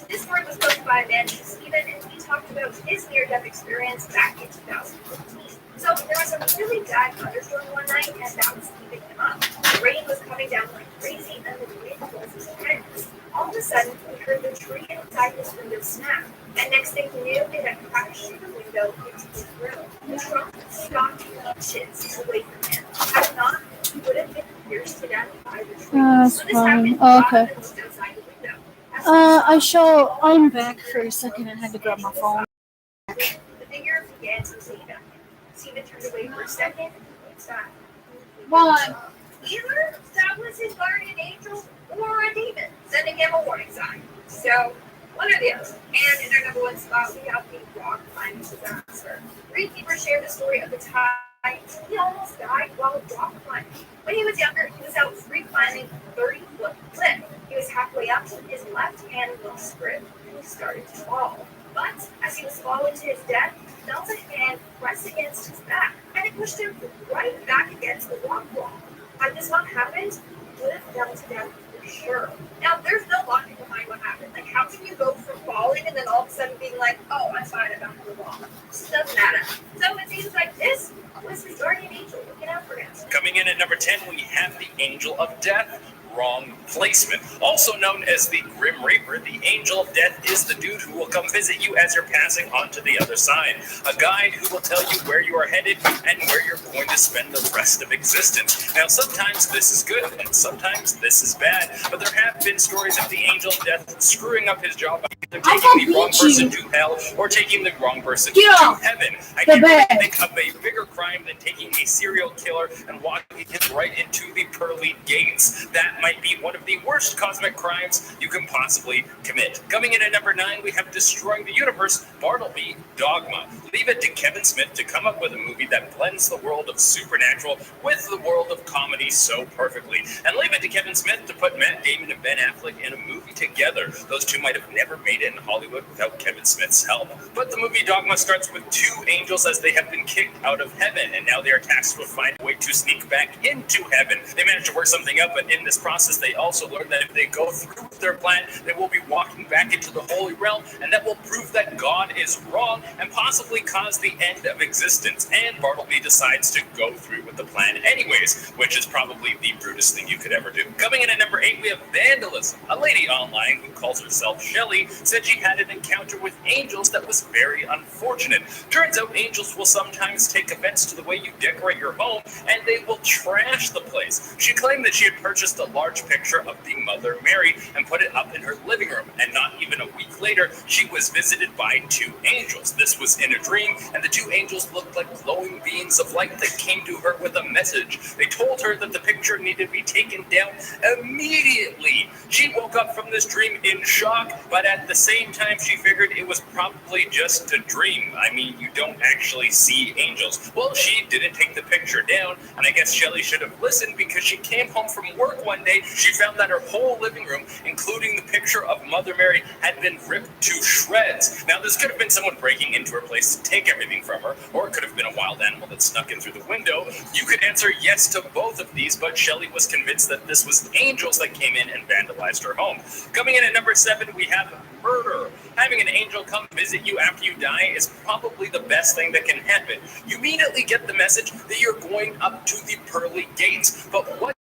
This story was posted by a man named Steven, and he talked about his near-death experience back in 2015. So there was a really bad thunderstorm one night, and that was keeping him up. The rain was coming down like crazy, and the wind was intense. All of a sudden, we heard the tree inside his window snap, and next thing he knew, it had crashed through the window into his room. The trunk stopped inches away from him. Had not, he would have been pierced to death by the tree. That's So this fine. happened Oh, okay. outside the window. I'm back for a second and had to grab my phone. The figure began to lean back. Steven turned away for a second and looked back. One. Either that was his guardian angel or a demon sending him a warning sign. So, one or the other. And in our number 1 spot, we have the rock climbing disaster. Reed Keeper shared the story of the time he almost died while rock climbing. When he was younger, he was out free climbing a 30-foot cliff. He was halfway up when his left hand lost grip and he started to fall. But as he was falling to his death, he felt a hand press against his back, and it pushed him right back against the rock wall. Had this not happened, he would have fell to death for sure. Now, there's no logic behind what happened. How can you go from falling and then all of a sudden being like, oh, I'm fine, I'm back to the wall? It doesn't matter. So it seems like this was his guardian angel looking out for him. Coming in at number 10, we have the Angel of Death. Wrong placement. Also known as the Grim Reaper, the Angel of Death is the dude who will come visit you as you're passing on to the other side. A guide who will tell you where you are headed and where you're going to spend the rest of existence. Now, sometimes this is good and sometimes this is bad, but there have been stories of the Angel of Death screwing up his job by either taking the wrong person to hell or taking the wrong person to heaven. I can't really think of a bigger crime than taking a serial killer and walking him right into the pearly gates. That might be one of of the worst cosmic crimes you can possibly commit. Coming in at number 9, we have Destroying the Universe, Bartleby, Dogma. Leave it to Kevin Smith to come up with a movie that blends the world of supernatural with the world of comedy so perfectly. And leave it to Kevin Smith to put Matt Damon and Ben Affleck in a movie together. Those two might have never made it in Hollywood without Kevin Smith's help. But the movie Dogma starts with 2 angels as they have been kicked out of heaven, and now they are tasked with finding a way to sneak back into heaven. They manage to work something up, but in this process, they also learn that if they go through with their plan, they will be walking back into the Holy Realm, and that will prove that God is wrong and possibly cause the end of existence. And Bartleby decides to go through with the plan anyways, which is probably the brutest thing you could ever do. Coming in at number 8, we have Vandalism. A lady online who calls herself Shelly said she had an encounter with angels that was very unfortunate. Turns out angels will sometimes take offense to the way you decorate your home, and they will trash the place. She claimed that she had purchased a large picture of the Mother Mary and put it up in her living room, and not even a week later, she was visited by 2 angels. This was in a dream, and the 2 angels looked like glowing beings of light that came to her with a message. They told her that the picture needed to be taken down immediately. She woke up from this dream in shock, but at the same time, she figured it was probably just a dream. I mean, you don't actually see angels. Well, she didn't take the picture down, and I guess Shelly should have listened because she came home from work one day. She found that her whole living room, including the picture of Mother Mary, had been ripped to shreds. Now, this could have been someone breaking into her place to take everything from her, or it could have been a wild animal that snuck in through the window. You could answer yes to both of these, but Shelly was convinced that this was angels that came in and vandalized her home. Coming in at number 7, we have murder. Having an angel come visit you after you die is probably the best thing that can happen. You immediately get the message that you're going up to the pearly gates, but what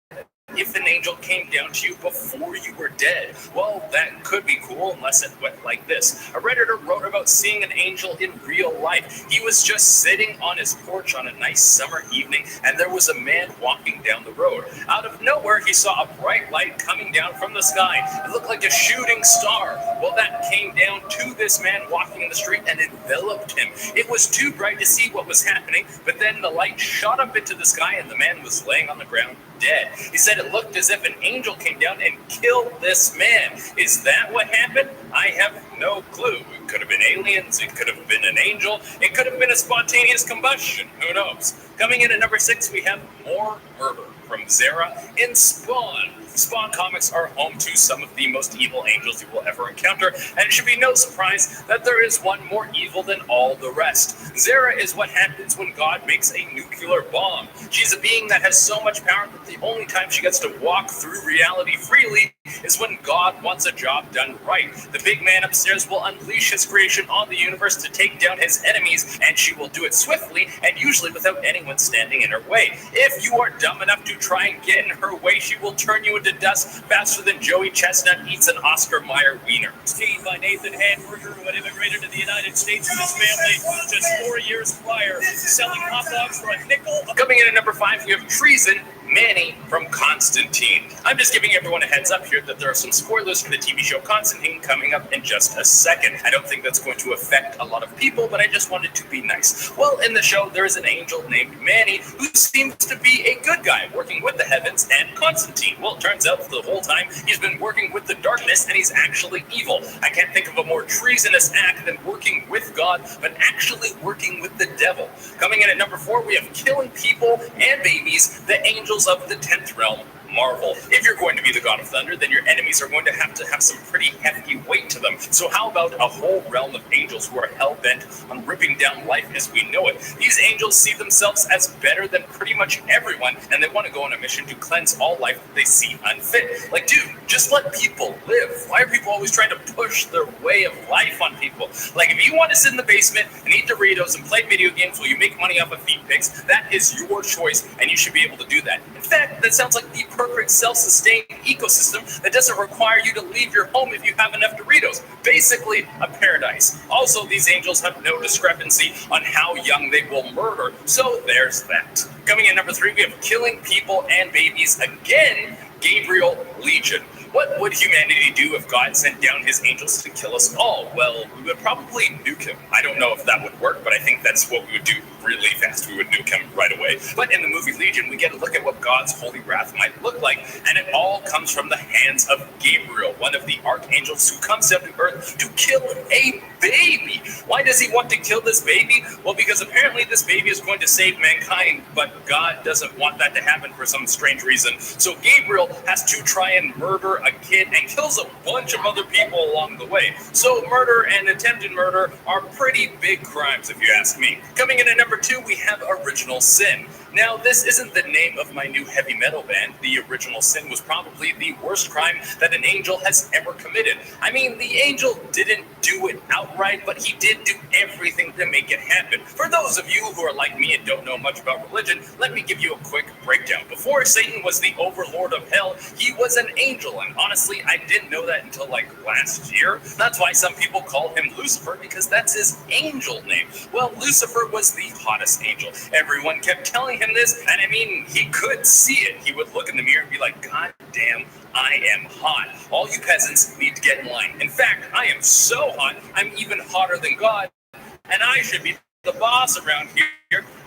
if an angel came down to you before you were dead? Well, that could be cool unless it went like this. A Redditor wrote about seeing an angel in real life. He was just sitting on his porch on a nice summer evening, and there was a man walking down the road. Out of nowhere, he saw a bright light coming down from the sky. It looked like a shooting star. Well, that came down to this man walking in the street and enveloped him. It was too bright to see what was happening, but then the light shot up into the sky, and the man was laying on the ground dead. He said it looked as if an angel came down and killed this man. Is that what happened? I have no clue. It could have been aliens. It could have been an angel. It could have been a spontaneous combustion. Who knows? Coming in at number 6, we have more murder from Zara in Spawn. Spawn comics are home to some of the most evil angels you will ever encounter, and it should be no surprise that there is one more evil than all the rest. Zara is what happens when God makes a nuclear bomb. She's a being that has so much power that the only time she gets to walk through reality freely is when God wants a job done right. The big man upstairs will unleash his creation on the universe to take down his enemies, and she will do it swiftly and usually without anyone standing in her way. If you are dumb enough to try and get in her way, she will turn you into dust faster than Joey Chestnut eats an Oscar Mayer wiener. Seen by Nathan Hanberger, who had immigrated to the United States with his family just 4 years prior, selling hot dogs for a nickel. Coming in at number 5, we have Treason, Manny from Constantine. I'm just giving everyone a heads up here that there are some spoilers for the TV show Constantine coming up in just a second. I don't think that's going to affect a lot of people, but I just wanted to be nice. Well, in the show, there is an angel named Manny who seems to be a good guy, working with the heavens and Constantine. Well, it turns out the whole time he's been working with the darkness, and he's actually evil. I can't think of a more treasonous act than working with God, but actually working with the devil. Coming in at number 4, we have killing people and babies, the angels of the 10th realm, Marvel. If you're going to be the god of thunder, then your enemies are going to have some pretty hefty weight to them. So how about a whole realm of angels who are hell-bent on ripping down life as we know it? These angels see themselves as better than pretty much everyone, and they want to go on a mission to cleanse all life that they see unfit. Like, dude, just let people live. Why are people always trying to push their way of life on people? Like, if you want to sit in the basement and eat Doritos and play video games while you make money off of feet pics, that is your choice, and you should be able to do that. In fact, that sounds like the perfect self-sustained ecosystem that doesn't require you to leave your home if you have enough Doritos. Basically, a paradise. Also, these angels have no discrepancy on how young they will murder, so there's that. Coming in number 3, we have killing people and babies again, Gabriel Legion. What would humanity do if God sent down his angels to kill us all? Well, we would probably nuke him. I don't know if that would work, but I think that's what we would do really fast. We would nuke him right away. But in the movie Legion, we get a look at what God's holy wrath might look like, and it all comes from the hands of Gabriel, one of the archangels who comes down to earth to kill a baby. Why does he want to kill this baby? Well, because apparently this baby is going to save mankind, but God doesn't want that to happen for some strange reason. So Gabriel has to try and murder a kid and kills a bunch of other people along the way. So murder and attempted murder are pretty big crimes, if you ask me. Coming in at number 2, we have Original Sin. Now, this isn't the name of my new heavy metal band. The Original Sin was probably the worst crime that an angel has ever committed. I mean, the angel didn't do it outright, but he did do everything to make it happen. For those of you who are like me and don't know much about religion, let me give you a quick breakdown. Before Satan was the overlord of hell, he was an angel, and honestly, I didn't know that until like last year. That's why some people call him Lucifer, because that's his angel name. Well, Lucifer was the hottest angel. Everyone kept telling him this, and I mean, he could see it. He would look in the mirror and be like, God damn, I am hot. All you peasants need to get in line. In fact, I am so hot, I'm even hotter than God, and I should be the boss around here.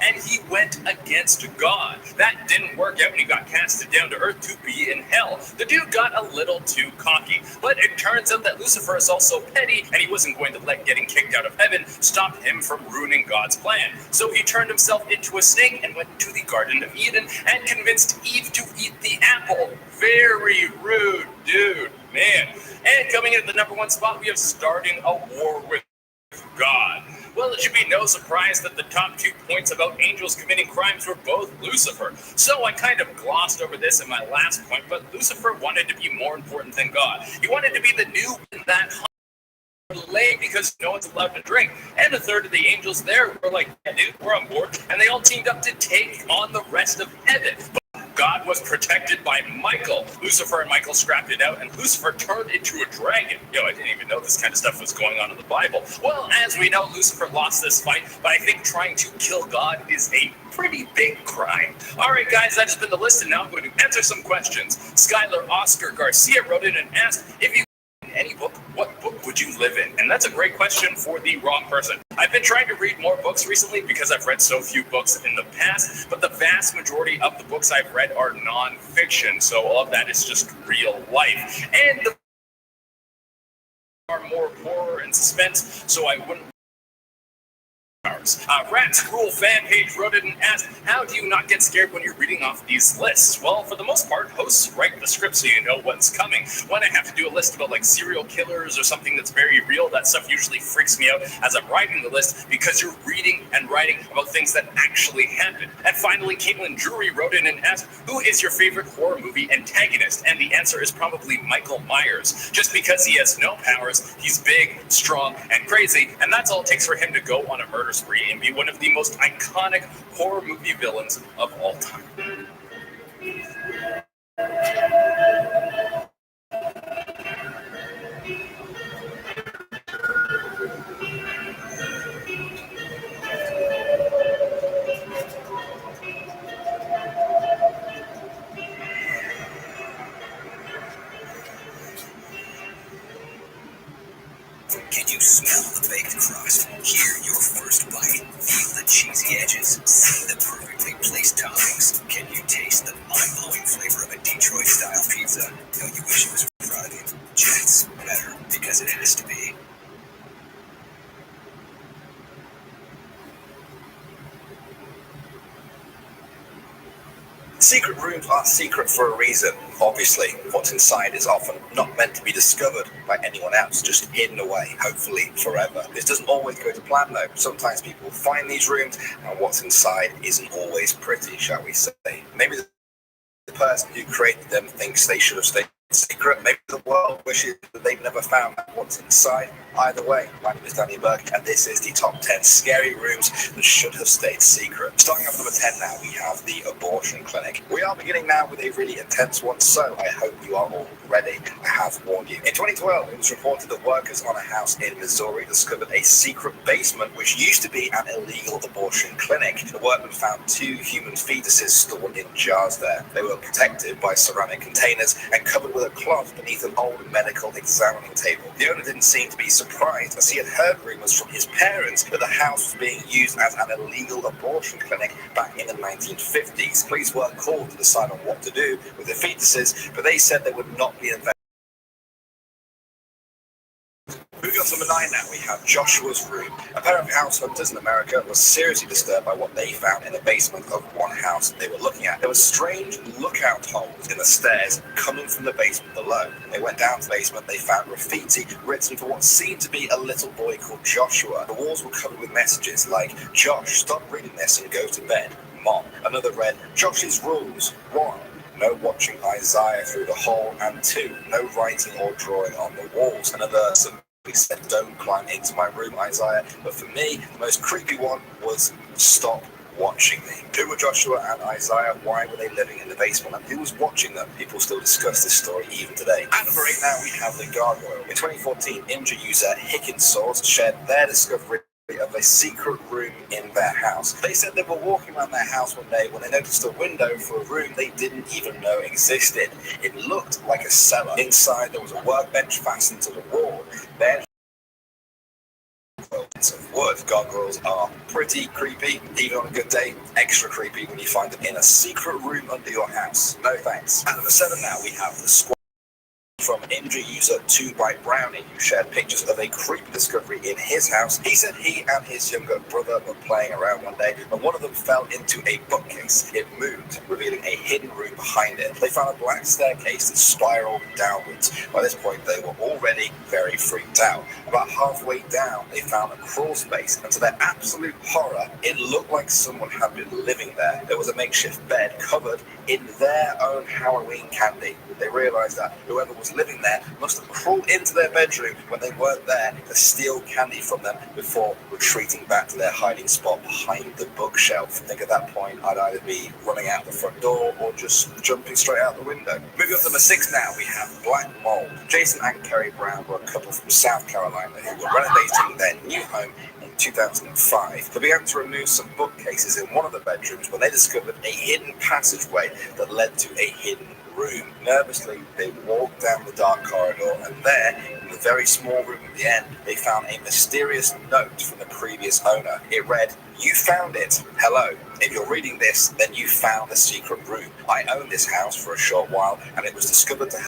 And he went against God. That didn't work out when he got casted down to earth to be in hell. The dude got a little too cocky, but it turns out that Lucifer is also petty, and he wasn't going to let getting kicked out of heaven stop him from ruining God's plan. So he turned himself into a snake and went to the Garden of Eden and convinced Eve to eat the apple. Very rude, dude, man. And coming in at the number 1 spot, we have starting a war with God. Well, it should be no surprise that the top 2 points about angels committing crimes were both Lucifer. So I kind of glossed over this in my last point, but Lucifer wanted to be more important than God. He wanted to be the new in that lake because no one's allowed to drink. And a third of the angels there were like, yeah, dude, we're on board. And they all teamed up to take on the rest of heaven. God was protected by Michael. Lucifer and Michael scrapped it out, and Lucifer turned into a dragon. I didn't even know this kind of stuff was going on in the Bible. Well, as we know, Lucifer lost this fight, but I think trying to kill God is a pretty big crime. All right, guys, that has been the list, and now I'm going to answer some questions. Skylar Oscar Garcia wrote in and asked, if you any book, what book would you live in? And that's a great question for the wrong person. I've been trying to read more books recently because I've read so few books in the past, but the vast majority of the books I've read are non-fiction, so all of that is just real life. And the are more horror and suspense, so I wouldn't Rat's Rule fan page wrote it and asked, how do you not get scared when you're reading off these lists? Well, for the most part, hosts write the script so you know what's coming. When I have to do a list about like serial killers or something that's very real, that stuff usually freaks me out as I'm writing the list because you're reading and writing about things that actually happen. And finally, Caitlin Drury wrote in and asked, who is your favorite horror movie antagonist? And the answer is probably Michael Myers. Just because he has no powers, he's big, strong, and crazy, and that's all it takes for him to go on a murder spree and be one of the most iconic horror movie villains of all time. Can you smell the baked crust? Hear your first bite? Feel the cheesy edges? See the perfectly placed toppings? Can you taste the mind-blowing flavor of a Detroit-style pizza? Don't you wish it was Friday? Jets, better, because it has to be. Secret rooms are secret for a reason. Obviously, what's inside is often not meant to be discovered by anyone else, just hidden away, hopefully forever. This doesn't always go to plan though. Sometimes people find these rooms and what's inside isn't always pretty, shall we say. Maybe the person who created them thinks they should have stayed secret. Maybe the world wishes that they've never found what's inside. Either way, my name is Danny Burke, and this is the top 10 scary rooms that should have stayed secret. Starting off number 10 now, we have the abortion clinic. We are beginning now with a really intense one, so I hope you are all ready. I have warned you. In 2012, it was reported that workers on a house in Missouri discovered a secret basement which used to be an illegal abortion clinic. The workmen found 2 human fetuses stored in jars there. They were protected by ceramic containers and covered with a cloth beneath an old medical examining table. The owner didn't seem to be surprised, as he had heard rumours from his parents that the house was being used as an illegal abortion clinic back in the 1950s. Police were called to decide on what to do with the fetuses, but they said they would not be investigated. Moving on to number 9 now, we have Joshua's room. A pair of house hunters in America were seriously disturbed by what they found in the basement of one house they were looking at. There were strange lookout holes in the stairs coming from the basement below. They went down to the basement, they found graffiti written for what seemed to be a little boy called Joshua. The walls were covered with messages like, "Josh, stop reading this and go to bed. Mom." Another read, "Josh's rules. 1. No watching Isaiah through the hole, and 2. No writing or drawing on the walls." Another said, "Don't climb into my room, Isaiah." But for me, the most creepy one was, "Stop watching me." Who were Joshua and Isaiah? Why were they living in the basement? And who was watching them? People still discuss this story even today. At number 8 now, we have the gargoyle. In 2014, Imgur user Hickensource shared their discovery of a secret room in their house. They said they were walking around their house one day when they noticed a window for a room they didn't even know existed. It looked like a cellar. Inside there was a workbench fastened to the wall. Then of wood. Gargoyles are pretty creepy, even on a good day. Extra creepy when you find them in a secret room under your house. No thanks. At number 7 now, we have the squad. From Imgur user 2ByteBrownie, who shared pictures of a creepy discovery in his house. He said he and his younger brother were playing around one day and one of them fell into a bookcase. It moved, revealing a hidden room behind it. They found a black staircase that spiraled downwards. By this point, they were already very freaked out. About halfway down, they found a crawl space, and to their absolute horror, it looked like someone had been living there. There was a makeshift bed covered in their own Halloween candy. They realized that whoever was living there must have crawled into their bedroom when they weren't there to steal candy from them before retreating back to their hiding spot behind the bookshelf. I think at that point I'd either be running out the front door or just jumping straight out the window. Moving on to number 6 now, we have Black Mold. Jason and Kerry Brown were a couple from South Carolina who were renovating their new home in 2005. They began to remove some bookcases in one of the bedrooms when they discovered a hidden passageway that led to a hidden room. Nervously, they walked down the dark corridor, and there, in the very small room at the end, they found a mysterious note from the previous owner. It read, "You found it. Hello. If you're reading this, then you found a secret room. I owned this house for a short while, and it was discovered to have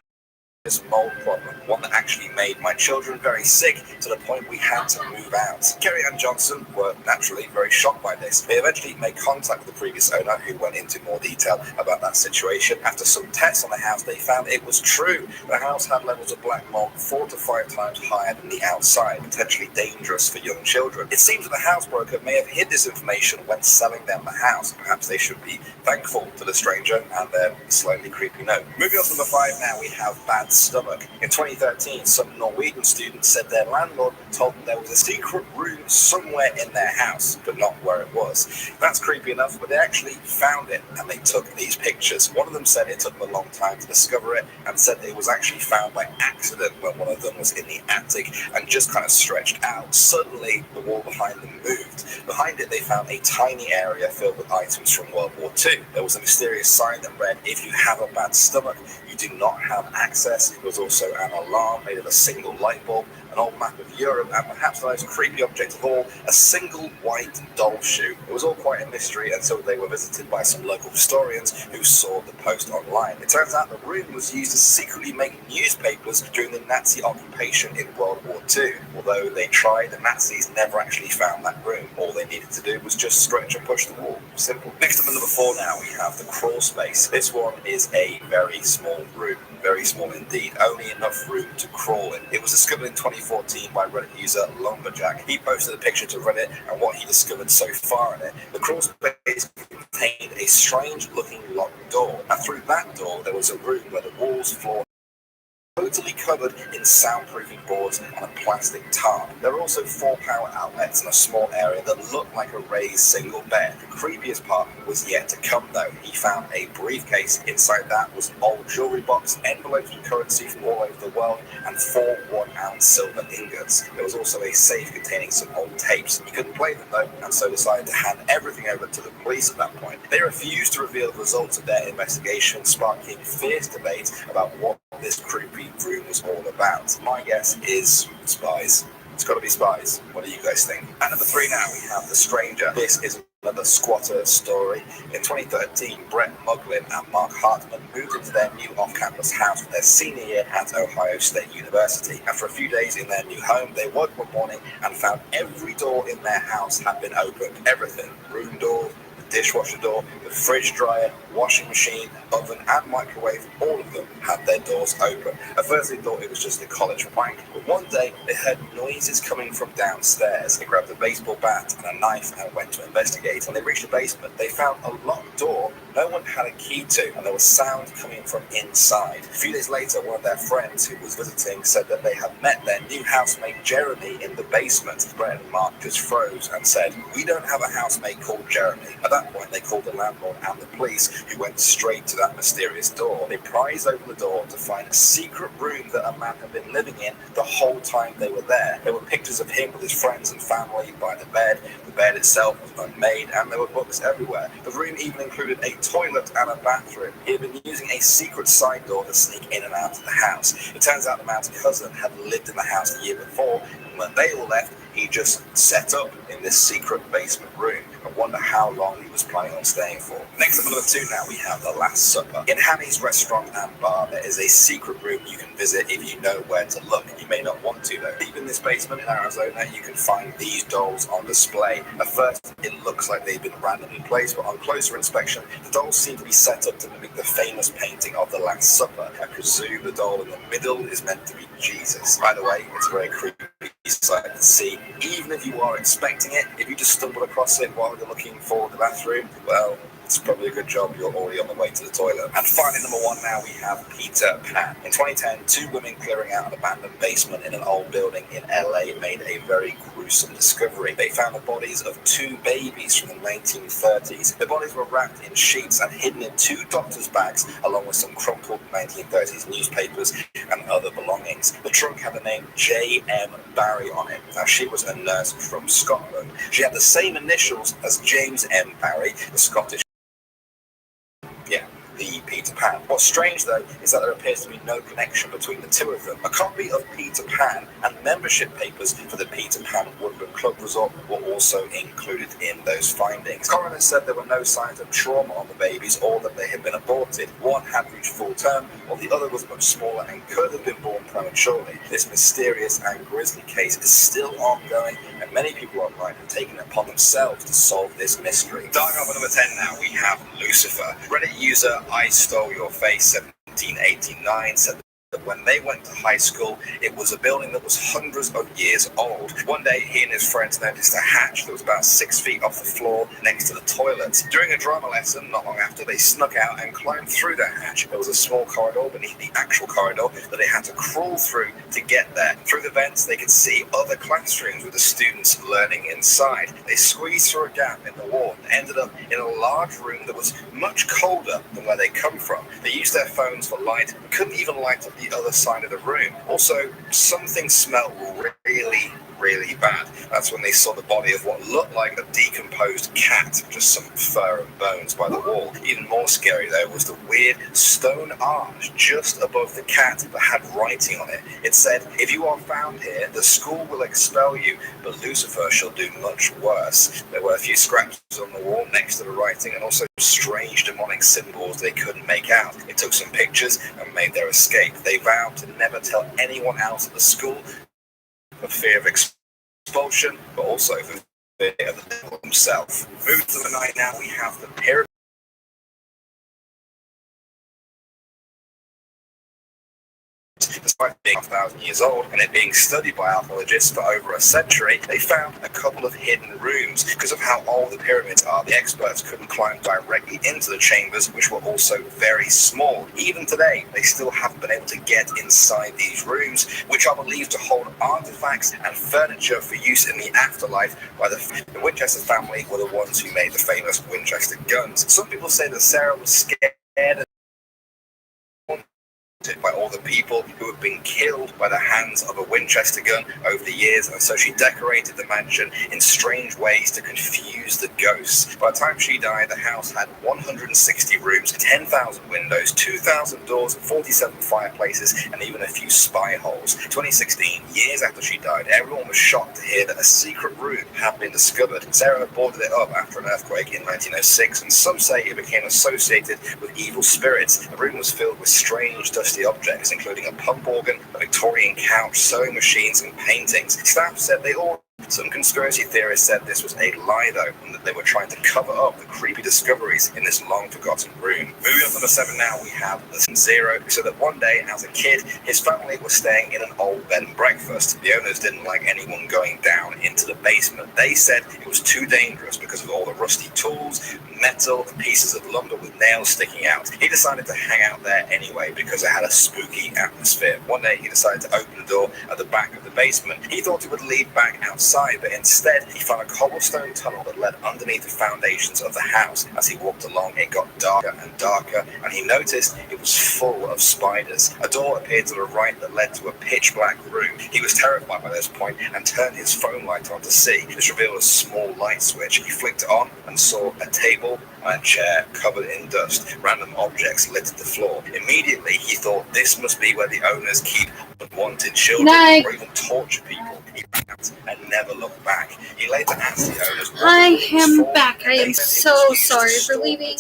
this mold problem, one that actually made my children very sick to the point we had to move out." Kerry and Johnson were naturally very shocked by this. They eventually made contact with the previous owner, who went into more detail about that situation. After some tests on the house, they found it was true. The house had levels of black mold 4 to 5 times higher than the outside, potentially dangerous for young children. It seems that the house broker may have hid this information when selling them the house. Perhaps they should be thankful to the stranger and their slightly creepy note. Moving on to number 5 now, we have bad stomach. In 2013, some Norwegian students said their landlord told them there was a secret room somewhere in their house, but not where it was. That's creepy enough, but they actually found it and they took these pictures. One of them said it took them a long time to discover it, and said it was actually found by accident when one of them was in the attic and just kind of stretched out. Suddenly, the wall behind them moved. Behind it, they found a tiny area filled with items from World War II. There was a mysterious sign that read, "If you have a bad stomach, you do not have access." There was also an alarm made of a single light bulb, an old map of Europe, and perhaps the most creepy object of all, a single white doll shoe. It was all quite a mystery until they were visited by some local historians who saw the post online. It turns out the room was used to secretly make newspapers during the Nazi occupation in World War II. Although they tried, the Nazis never actually found that room. All they needed to do was just stretch and push the wall. Simple. Next up at number 4 now, we have the crawl space. This one is a very small room. Very small indeed, only enough room to crawl in. It was discovered in 2014 by Reddit user Lumberjack. He posted a picture to Reddit and what he discovered so far in it. The crawl space contained a strange looking locked door, and through that door there was a room where the walls, floor, totally covered in soundproofing boards and a plastic tarp. There were also 4 power outlets in a small area that looked like a raised single bed. The creepiest part was yet to come though. He found a briefcase. Inside that was an old jewelry box, envelopes with currency from all over the world, and 4 1-ounce silver ingots. There was also a safe containing some old tapes. He couldn't play them though, and so decided to hand everything over to the police at that point. They refused to reveal the results of their investigation, sparking fierce debates about what this creepy room was all about. My guess is spies. It's got to be spies. What do you guys think? At number 3 now, we have The Stranger. This is another squatter story. In 2013, Brett Muglin and Mark Hartman moved into their new off-campus house for their senior year at Ohio State University. After a few days in their new home, they woke up one morning and found every door in their house had been opened. Everything. Room door, the dishwasher door, the fridge dryer, washing machine, oven and microwave, all of them had their doors open. At first they thought it was just a college prank, but one day they heard noises coming from downstairs. They grabbed a baseball bat and a knife and went to investigate. When they reached the basement, they found a locked door no one had a key to, and there was sound coming from inside. A few days later, one of their friends who was visiting said that they had met their new housemate Jeremy in the basement. Brett and Mark just froze and said, "We don't have a housemate called Jeremy." At that point, they called the landlord and the police, who went straight to that mysterious door. They prized open the door to find a secret room that a man had been living in the whole time they were there. There were pictures of him with his friends and family by the bed. The bed itself was unmade, and there were books everywhere. The room even included a toilet and a bathroom. He had been using a secret side door to sneak in and out of the house. It turns out the man's cousin had lived in the house the year before, and when they all left, he just set up in this secret basement room. I wonder how long he was planning on staying for. Next up, number 2 now, we have The Last Supper. In Hammy's restaurant and bar, there is a secret room you can visit if you know where to look. You may not want to, though. Deep in this basement in Arizona, you can find these dolls on display. At first, it looks like they've been randomly placed, but on closer inspection, the dolls seem to be set up to mimic the famous painting of The Last Supper. I presume the doll in the middle is meant to be Jesus. By the way, it's very creepy sight to see. Even if you are expecting it, if you just stumble across it while you're looking for the bathroom, well, it's probably a good job you're already on the way to the toilet. And finally, number 1 now, we have Peter Pan. In 2010, 2 women clearing out an abandoned basement in an old building in LA made a very gruesome discovery. They found the bodies of 2 babies from the 1930s. The bodies were wrapped in sheets and hidden in 2 doctor's bags, along with some crumpled 1930s newspapers and other belongings. The trunk had the name J.M. Barrie on it. Now, she was a nurse from Scotland. She had the same initials as James M. Barrie, the Scottish the Peter Pan. What's strange, though, is that there appears to be no connection between the 2 of them. A copy of Peter Pan and membership papers for the Peter Pan Woodland Club Resort were also included in those findings. Coroner said there were no signs of trauma on the babies or that they had been aborted. One had reached full term, while the other was much smaller and could have been born prematurely. This mysterious and grisly case is still ongoing, and many people online have taken it upon themselves to solve this mystery. Starting off at number 10 now, we have Lucifer. Reddit user I Stole Your Face 1789 said that when they went to high school, it was a building that was hundreds of years old. One day, he and his friends noticed a hatch that was about 6 feet off the floor next to the toilet. During a drama lesson, not long after, they snuck out and climbed through the hatch. There was a small corridor beneath the actual corridor that they had to crawl through to get there. Through the vents, they could see other classrooms with the students learning inside. They squeezed through a gap in the wall and ended up in a large room that was much colder than where they come from. They used their phones for light and couldn't even light up the other side of the room. Also, something smelled really bad. That's when they saw the body of what looked like a decomposed cat, just some fur and bones by the wall. Even more scary, though, was the weird stone arch just above the cat that had writing on it. It said, "If you are found here, the school will expel you, but Lucifer shall do much worse." There were a few scratches on the wall next to the writing, and also strange demonic symbols they couldn't make out. They took some pictures and made their escape. They vowed to never tell anyone else at the school, for fear of expulsion, but also for fear of the devil himself. Moving to the 9 now, we have the pyramid. Despite being 1,000 years old and it being studied by archaeologists for over a century, they found a couple of hidden rooms. Because of how old the pyramids are, the experts couldn't climb directly into the chambers, which were also very small. Even today, they still haven't been able to get inside these rooms, which are believed to hold artifacts and furniture for use in the afterlife. By the Winchester family were the ones who made the famous Winchester guns. Some people say that Sarah was scared by all the people who had been killed by the hands of a Winchester gun over the years, and so she decorated the mansion in strange ways to confuse the ghosts. By the time she died, the house had 160 rooms, 10,000 windows, 2,000 doors, 47 fireplaces, and even a few spy holes. 2016, years after she died, everyone was shocked to hear that a secret room had been discovered. Sarah had boarded it up after an earthquake in 1906, and some say it became associated with evil spirits. The room was filled with strange, dusty objects, including a pump organ, a Victorian couch, sewing machines, and paintings. Staff said they all. Some conspiracy theorists said this was a lie, though, and that they were trying to cover up the creepy discoveries in this long-forgotten room. Moving on to number 7 now, we have the Zero, who said that one day, as a kid, his family was staying in an old bed and breakfast. The owners didn't like anyone going down into the basement. They said it was too dangerous because of all the rusty tools, metal, pieces of lumber with nails sticking out. He decided to hang out there anyway because it had a spooky atmosphere. One day, he decided to open the door at the back of the basement. He thought it would lead back outside, but instead he found a cobblestone tunnel that led underneath the foundations of the house. As he walked along, it got darker and darker, and he noticed it was full of spiders. A door appeared to the right that led to a pitch black room. He was terrified by this point and turned his phone light on to see. This revealed a small light switch. He flicked it on and saw a table and a chair covered in dust. Random objects littered the floor. Immediately he thought this must be where the owners keep unwanted children or even torture people. He ran out and never looked back. He later asked the owners. I am back. I am so sorry for leaving.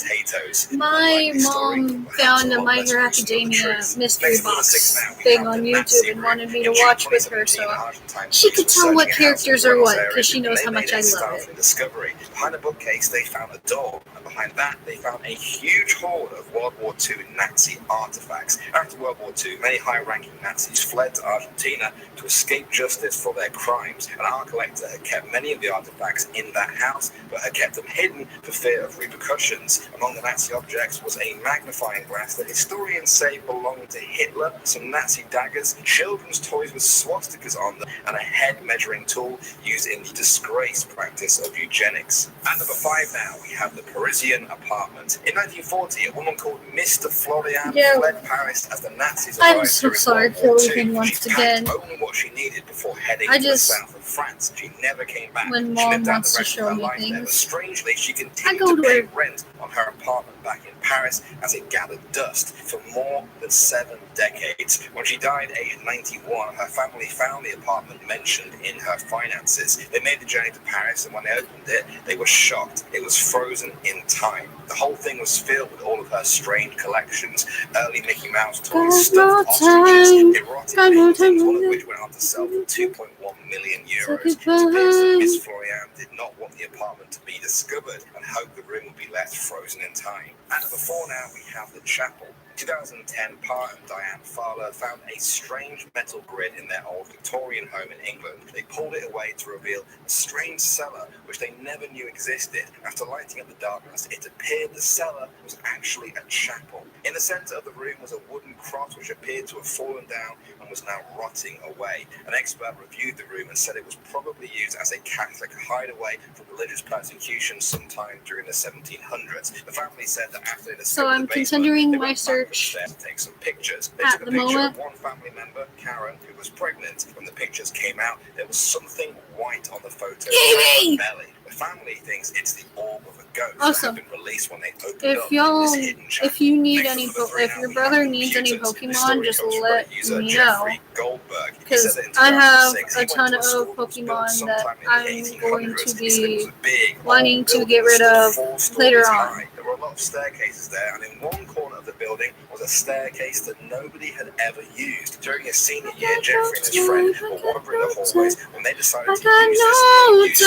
My mom found a My Hero Academia mystery box thing on YouTube and wanted me to watch with her, so she could tell what characters are what, because she knows how much I love it. Discovery. Behind a bookcase, they found a door, and behind that, they found a huge hoard of World War II Nazi artifacts. After World War II, many high-ranking Nazis fled to Argentina to escape justice for their crimes. An art collector had kept many of the artifacts in that house, but had kept them hidden for fear of repercussions. Among the Nazi objects was a magnifying glass that historians say belonged to Hitler, some Nazi daggers, children's toys with swastikas on them, and a head-measuring tool used in the disgraced practice of eugenics. At number 5 now, we have the Parisian apartment. In 1940, a woman called Mr. Florian fled Paris as the Nazis arrived. I'm so sorry for leaving once again. Only what she needed before heading to the south of France. She never came back. When Mom Mom wants to show me things, but strangely, she continued to pay rent on her apartment back in Paris as it gathered dust for more than 7 decades. When she died aged 91, her family found the apartment mentioned in her finances. They made the journey to Paris, and when they opened it, they were shocked. It was frozen in time. The whole thing was filled with all of her strange collections, early Mickey Mouse toys, stuffed ostriches, erotic paintings, one of which went on to sell for 2.1 million euros. It appears that Miss Florian did not want the apartment to be discovered and hoped the room would be left frozen in time. And before now, we have the chapel. 2010, Pa and Diane Fowler found a strange metal grid in their old Victorian home in England. They pulled it away to reveal a strange cellar which they never knew existed. After lighting up the darkness, it appeared the cellar was actually a chapel. In the center of the room was a wooden cross which appeared to have fallen down and was now rotting away. An expert reviewed the room and said it was probably used as a Catholic hideaway from religious persecution sometime during the 1700s. The family said that after they discovered I'm continuing my search to take some pictures. They at took a the picture moment. of one family member, Karen, who was pregnant. When the pictures came out, there was something white on the photo around her belly. The family thinks it's the orb of a ghost Awesome. that had been released when they opened If up y'all, this hidden chapel. if you need Next any, to number 3 if now, your we brother have needs any computers. This Pokemon, story just comes from let user me know. Jeffrey Goldberg. He Because said that in I have 2006, a he went ton to of school that was built Pokemon that sometime in the I'm going 1800s. to He said it was be a big, wanting old to building get rid that of stood 4 stories later high. on. There were a lot of staircases there, and in one corner of the building was a staircase that nobody had ever used. During his senior year, Jeffrey and his friend were wandering the hallways when they decided to use this new staircase.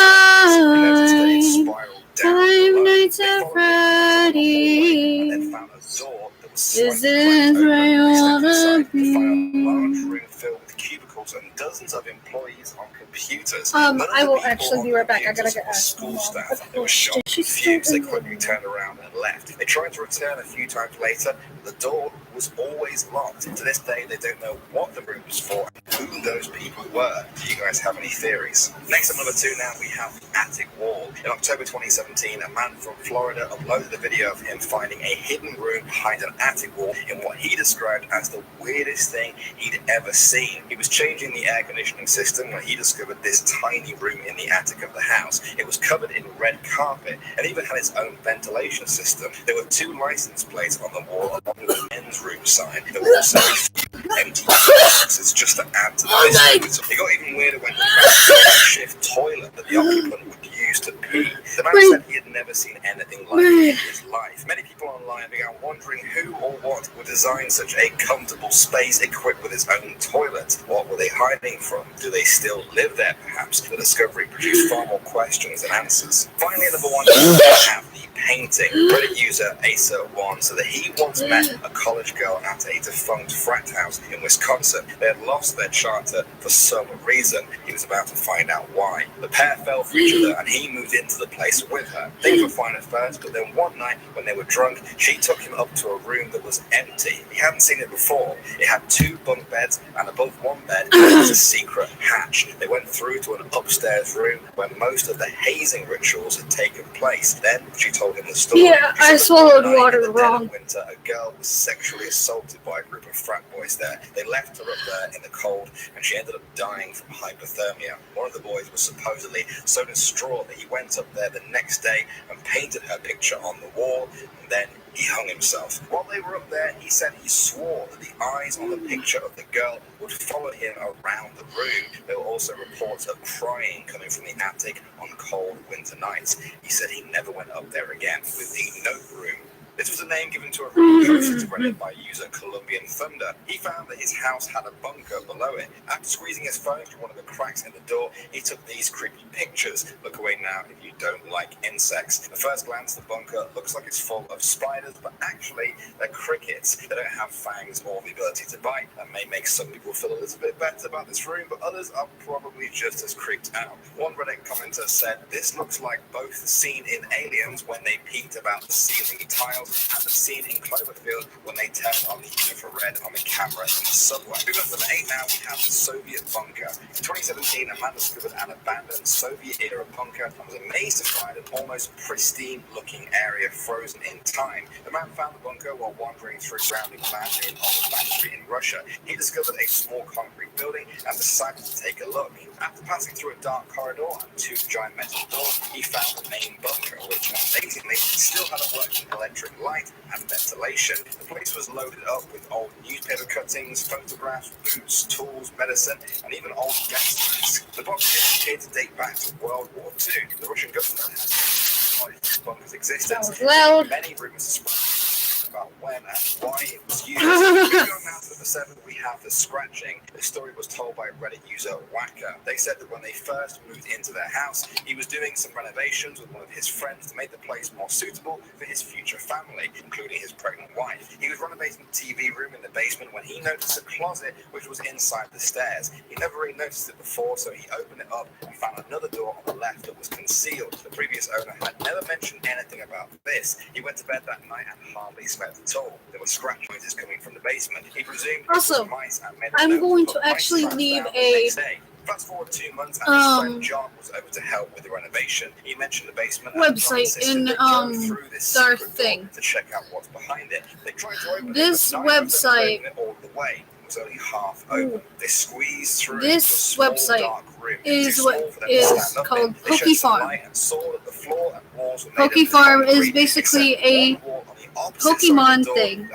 They noticed that it spiraled down below. They followed it and then found a door that was slightly cracked open. They stepped inside to find a large room filled with cubicles vehicles, and dozens of employees on computers. I will actually be right back. I gotta get school staff. They were shocked and confused. They quickly turned around and left. They tried to return a few times later, but the door was always locked. To this day, they don't know what the room was for and who those people were. Do you guys have any theories? Next up, number 2 now, we have the attic wall. In October 2017, a man from Florida uploaded a video of him finding a hidden room behind an attic wall in what he described as the weirdest thing he'd ever seen. He was changing the air conditioning system when he discovered this tiny room in the attic of the house. It was covered in red carpet and even had its own ventilation system. There were 2 license plates on the wall along with a men's room sign. There were also empty boxes just to add to the mystery. It got even weirder when he found a makeshift toilet that the occupant would use to pee. The man said he had never seen anything like it in his life. Many people online began wondering who or what would design such a comfortable space equipped with its own toilet. What were they hiding from? Do they still live there, perhaps? The discovery produced far more questions than answers. Finally, number 1, we have the painting. Reddit user Asa1 said that he once met a college girl at a defunct frat house in Wisconsin. They had lost their charter for some reason. He was about to find out why. The pair fell for each other and he moved into the place with her. Things were fine at first, but then one night when they were drunk, she took him up to a room that was empty. He hadn't seen it before. It had 2 bunk beds, and above one bed was a secret hatch. They went through to an upstairs room where most of the hazing rituals had taken place. Then she told him the story. Yeah, I swallowed water wrong. Winter, a girl was sexually assaulted by a group of frat boys there. They left her up there in the cold, and she ended up dying from hypothermia. One of the boys was supposedly so distraught that he went up there the next day and painted her picture on the wall, and then he hung himself. While they were up there, he said he swore that the eyes on the picture of the girl would follow him around the room. There were also reports of crying coming from the attic on cold winter nights. He said he never went up there again. With the note room, this was a name given to a room posted to Reddit by user Colombian Thunder. He found that his house had a bunker below it. After squeezing his phone through one of the cracks in the door, he took these creepy pictures. Look away now if you don't like insects. At first glance, the bunker looks like it's full of spiders, but actually they're crickets. They don't have fangs or the ability to bite. That may make some people feel a little bit better about this room, but others are probably just as creeped out. One Reddit commenter said, "This looks like both the scene in Aliens when they peeked about the ceiling tiles and the scene in Cloverfield when they turned on the infrared on the camera in the subway." Moving up to number 8 now, we have the Soviet bunker. In 2017, a man discovered an abandoned Soviet-era bunker and was amazed to find an almost pristine-looking area frozen in time. The man found the bunker while wandering through grounding land in Oblast Street in Russia. He discovered a small concrete building and decided to take a look. After passing through a dark corridor and 2 giant metal doors, he found the main bunker, which amazingly still had a working electric light and ventilation. The place was loaded up with old newspaper cuttings, photographs, boots, tools, medicine, and even old gas tanks. The bunker appeared to date back to World War II. The Russian government has acknowledged this bunker's existence. Many rumors spread about when and why it was used. Moving on now to number 7, we have the scratching. This story was told by Reddit user Wacker. They said that when they first moved into their house, he was doing some renovations with one of his friends to make the place more suitable for his future family, including his pregnant wife. He was renovating the TV room in the basement when he noticed a closet which was inside the stairs. He never really noticed it before, so he opened it up and found another door on the left that was concealed. The previous owner had never mentioned anything about this. He went to bed that night and hardly slept at all. There were scratch noises coming from the basement. He presumed Also, mice and made I'm going to actually leave a Fast forward 2 months and his friend John was over to help with the renovation. He mentioned the basement website in our thing to check out what's behind it. They tried to open this it, website all the way. Was only half open. They squeezed through this website is what is called PokeFarm. PokeFarm is basically a Pokemon thing,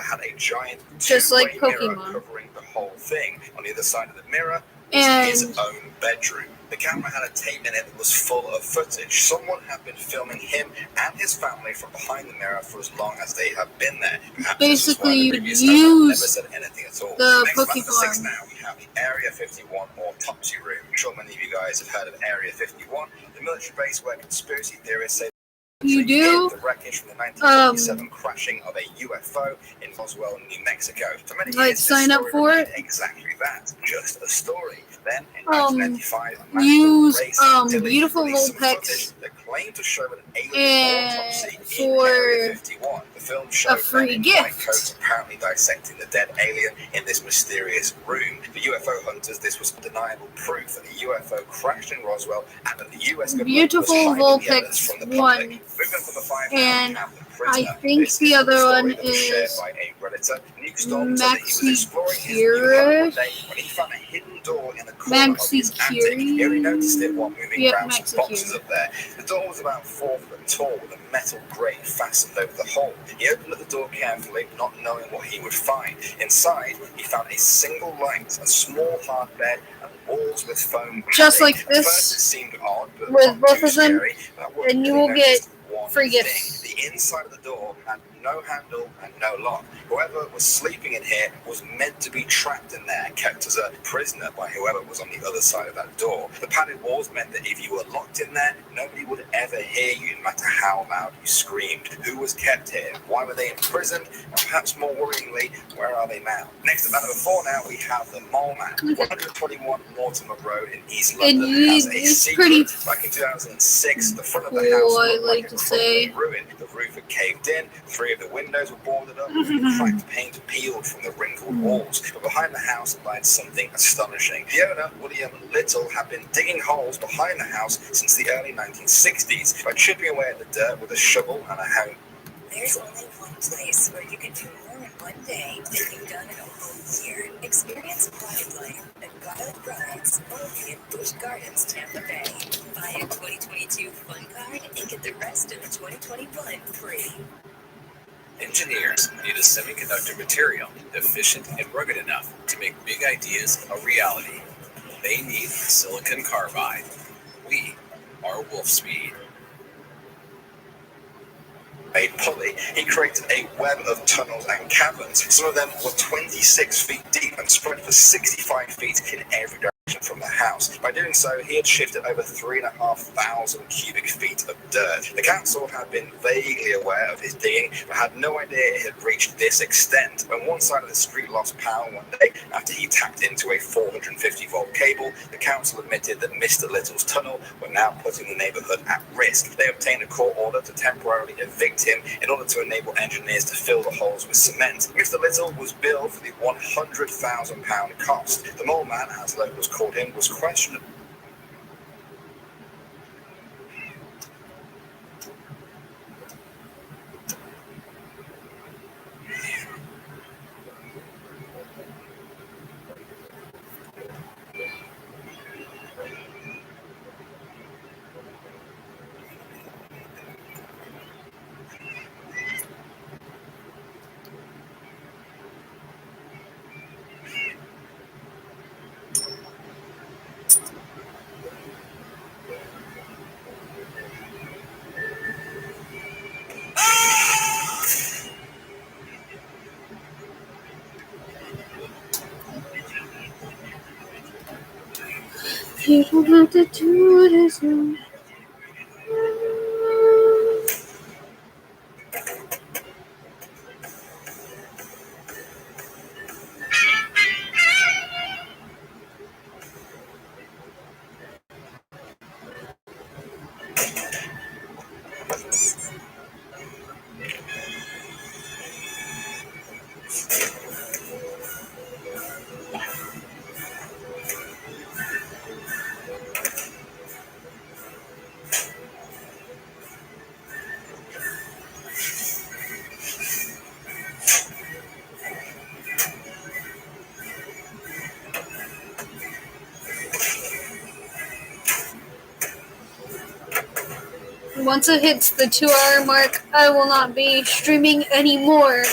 just like Pokemon. Covering the whole thing. On the other side of the mirror and his own bedroom. The camera had a tape in it that was full of footage. Someone had been filming him and his family from behind the mirror for as long as they have been there. Perhaps basically, you use never said anything at all. the Next, PokeFarm. 6 now, we have the Area 51 or Topsy Room. I'm sure many of you guys have heard of Area 51, the military base where conspiracy theorists say you do the wreckage from the 1947 crashing of a UFO in Roswell, New Mexico. For many like years, sign up for it. Exactly that, just a story. Then in 1995, use beautiful Vulpix that claimed to show an alien and autopsy for in Area 51. The film showed a free men in gift. white coats apparently dissecting the dead alien in this mysterious room. For UFO hunters, this was undeniable proof that a UFO crashed in Roswell and that the US government was hiding the evidence from the public. Moving on to the 5 and the prisoner. I think This the is other story one that was shared is by a Redditor. Nick Storm said that he was exploring his new home one day when he found a hidden door in the corner of his attic. He only noticed it while moving around some boxes up there. The door was about 4 foot tall with a metal grate fastened over the hole. He opened up the door carefully, not knowing what he would find. Inside, he found a single light, a small hard bed, and walls with foam. Just like this, first it seemed odd, but with both of them, scary, and you will get free gifts. The inside of the door had no handle and no lock. Whoever was sleeping in here was meant to be trapped in there and kept as a prisoner by whoever was on the other side of that door. The padded walls meant that if you were locked in there, nobody would ever hear you, no matter how loud you screamed. Who was kept here? Why were they imprisoned? And perhaps more worryingly, where are they now? Next, about number 4 now, we have the Mole Man. 121 Mortimer Road in East London has a secret. Back in 2006, the front of the house looked like a ruin. The roof had caved in, 3 of the windows were boarded up, and cracked paint peeled from the wrinkled walls. But behind the house lied something astonishing. The owner, William Little, had been digging holes behind the house since the early 1960s by chipping away at the dirt with a shovel and a hoe. There's only one place where you can do more in one day than you've done in a whole year. Experience wildlife and wild rides only in Busch Gardens, Tampa Bay. Buy a 2022 Fun Card and get the rest of 2021 free. Engineers need a semiconductor material efficient and rugged enough to make big ideas a reality. They need silicon carbide. We are Wolfspeed. A pulley, he created a web of tunnels and caverns. Some of them were 26 feet deep and spread for 65 feet in every direction from the house. By doing so, he had shifted over 3,500 cubic feet of dirt. The council had been vaguely aware of his digging, but had no idea it had reached this extent. When one side of the street lost power one day after he tapped into a 450-volt cable, the council admitted that Mr. Little's tunnel were now putting the neighborhood at risk. They obtained a court order to temporarily evict him in order to enable engineers to fill the holes with cement. Mr. Little was billed for the £100,000 cost. The Mole Man, as locals called him, was questionable. People have to do this now. Once it hits the 2-hour mark, I will not be streaming anymore.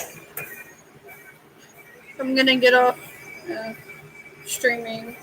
I'm gonna get off streaming.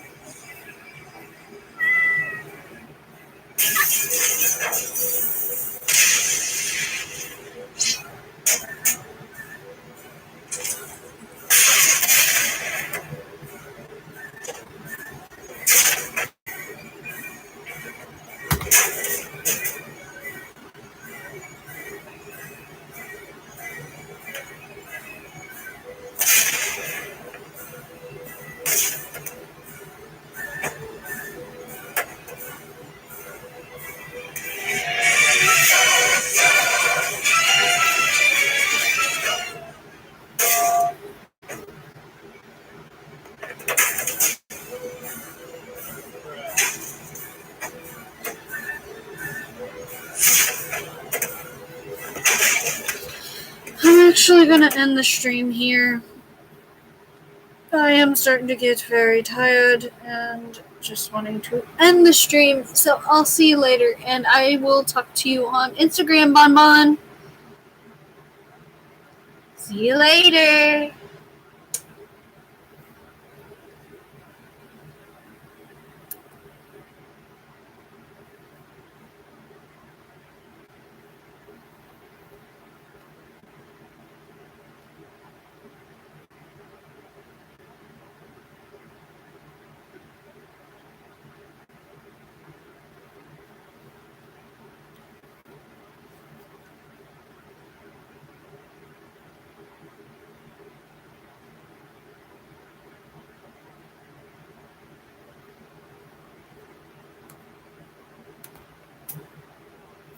actually going to end the stream here. I am starting to get very tired and just wanting to end the stream. So I'll see you later, and I will talk to you on Instagram, Bonbon. See you later.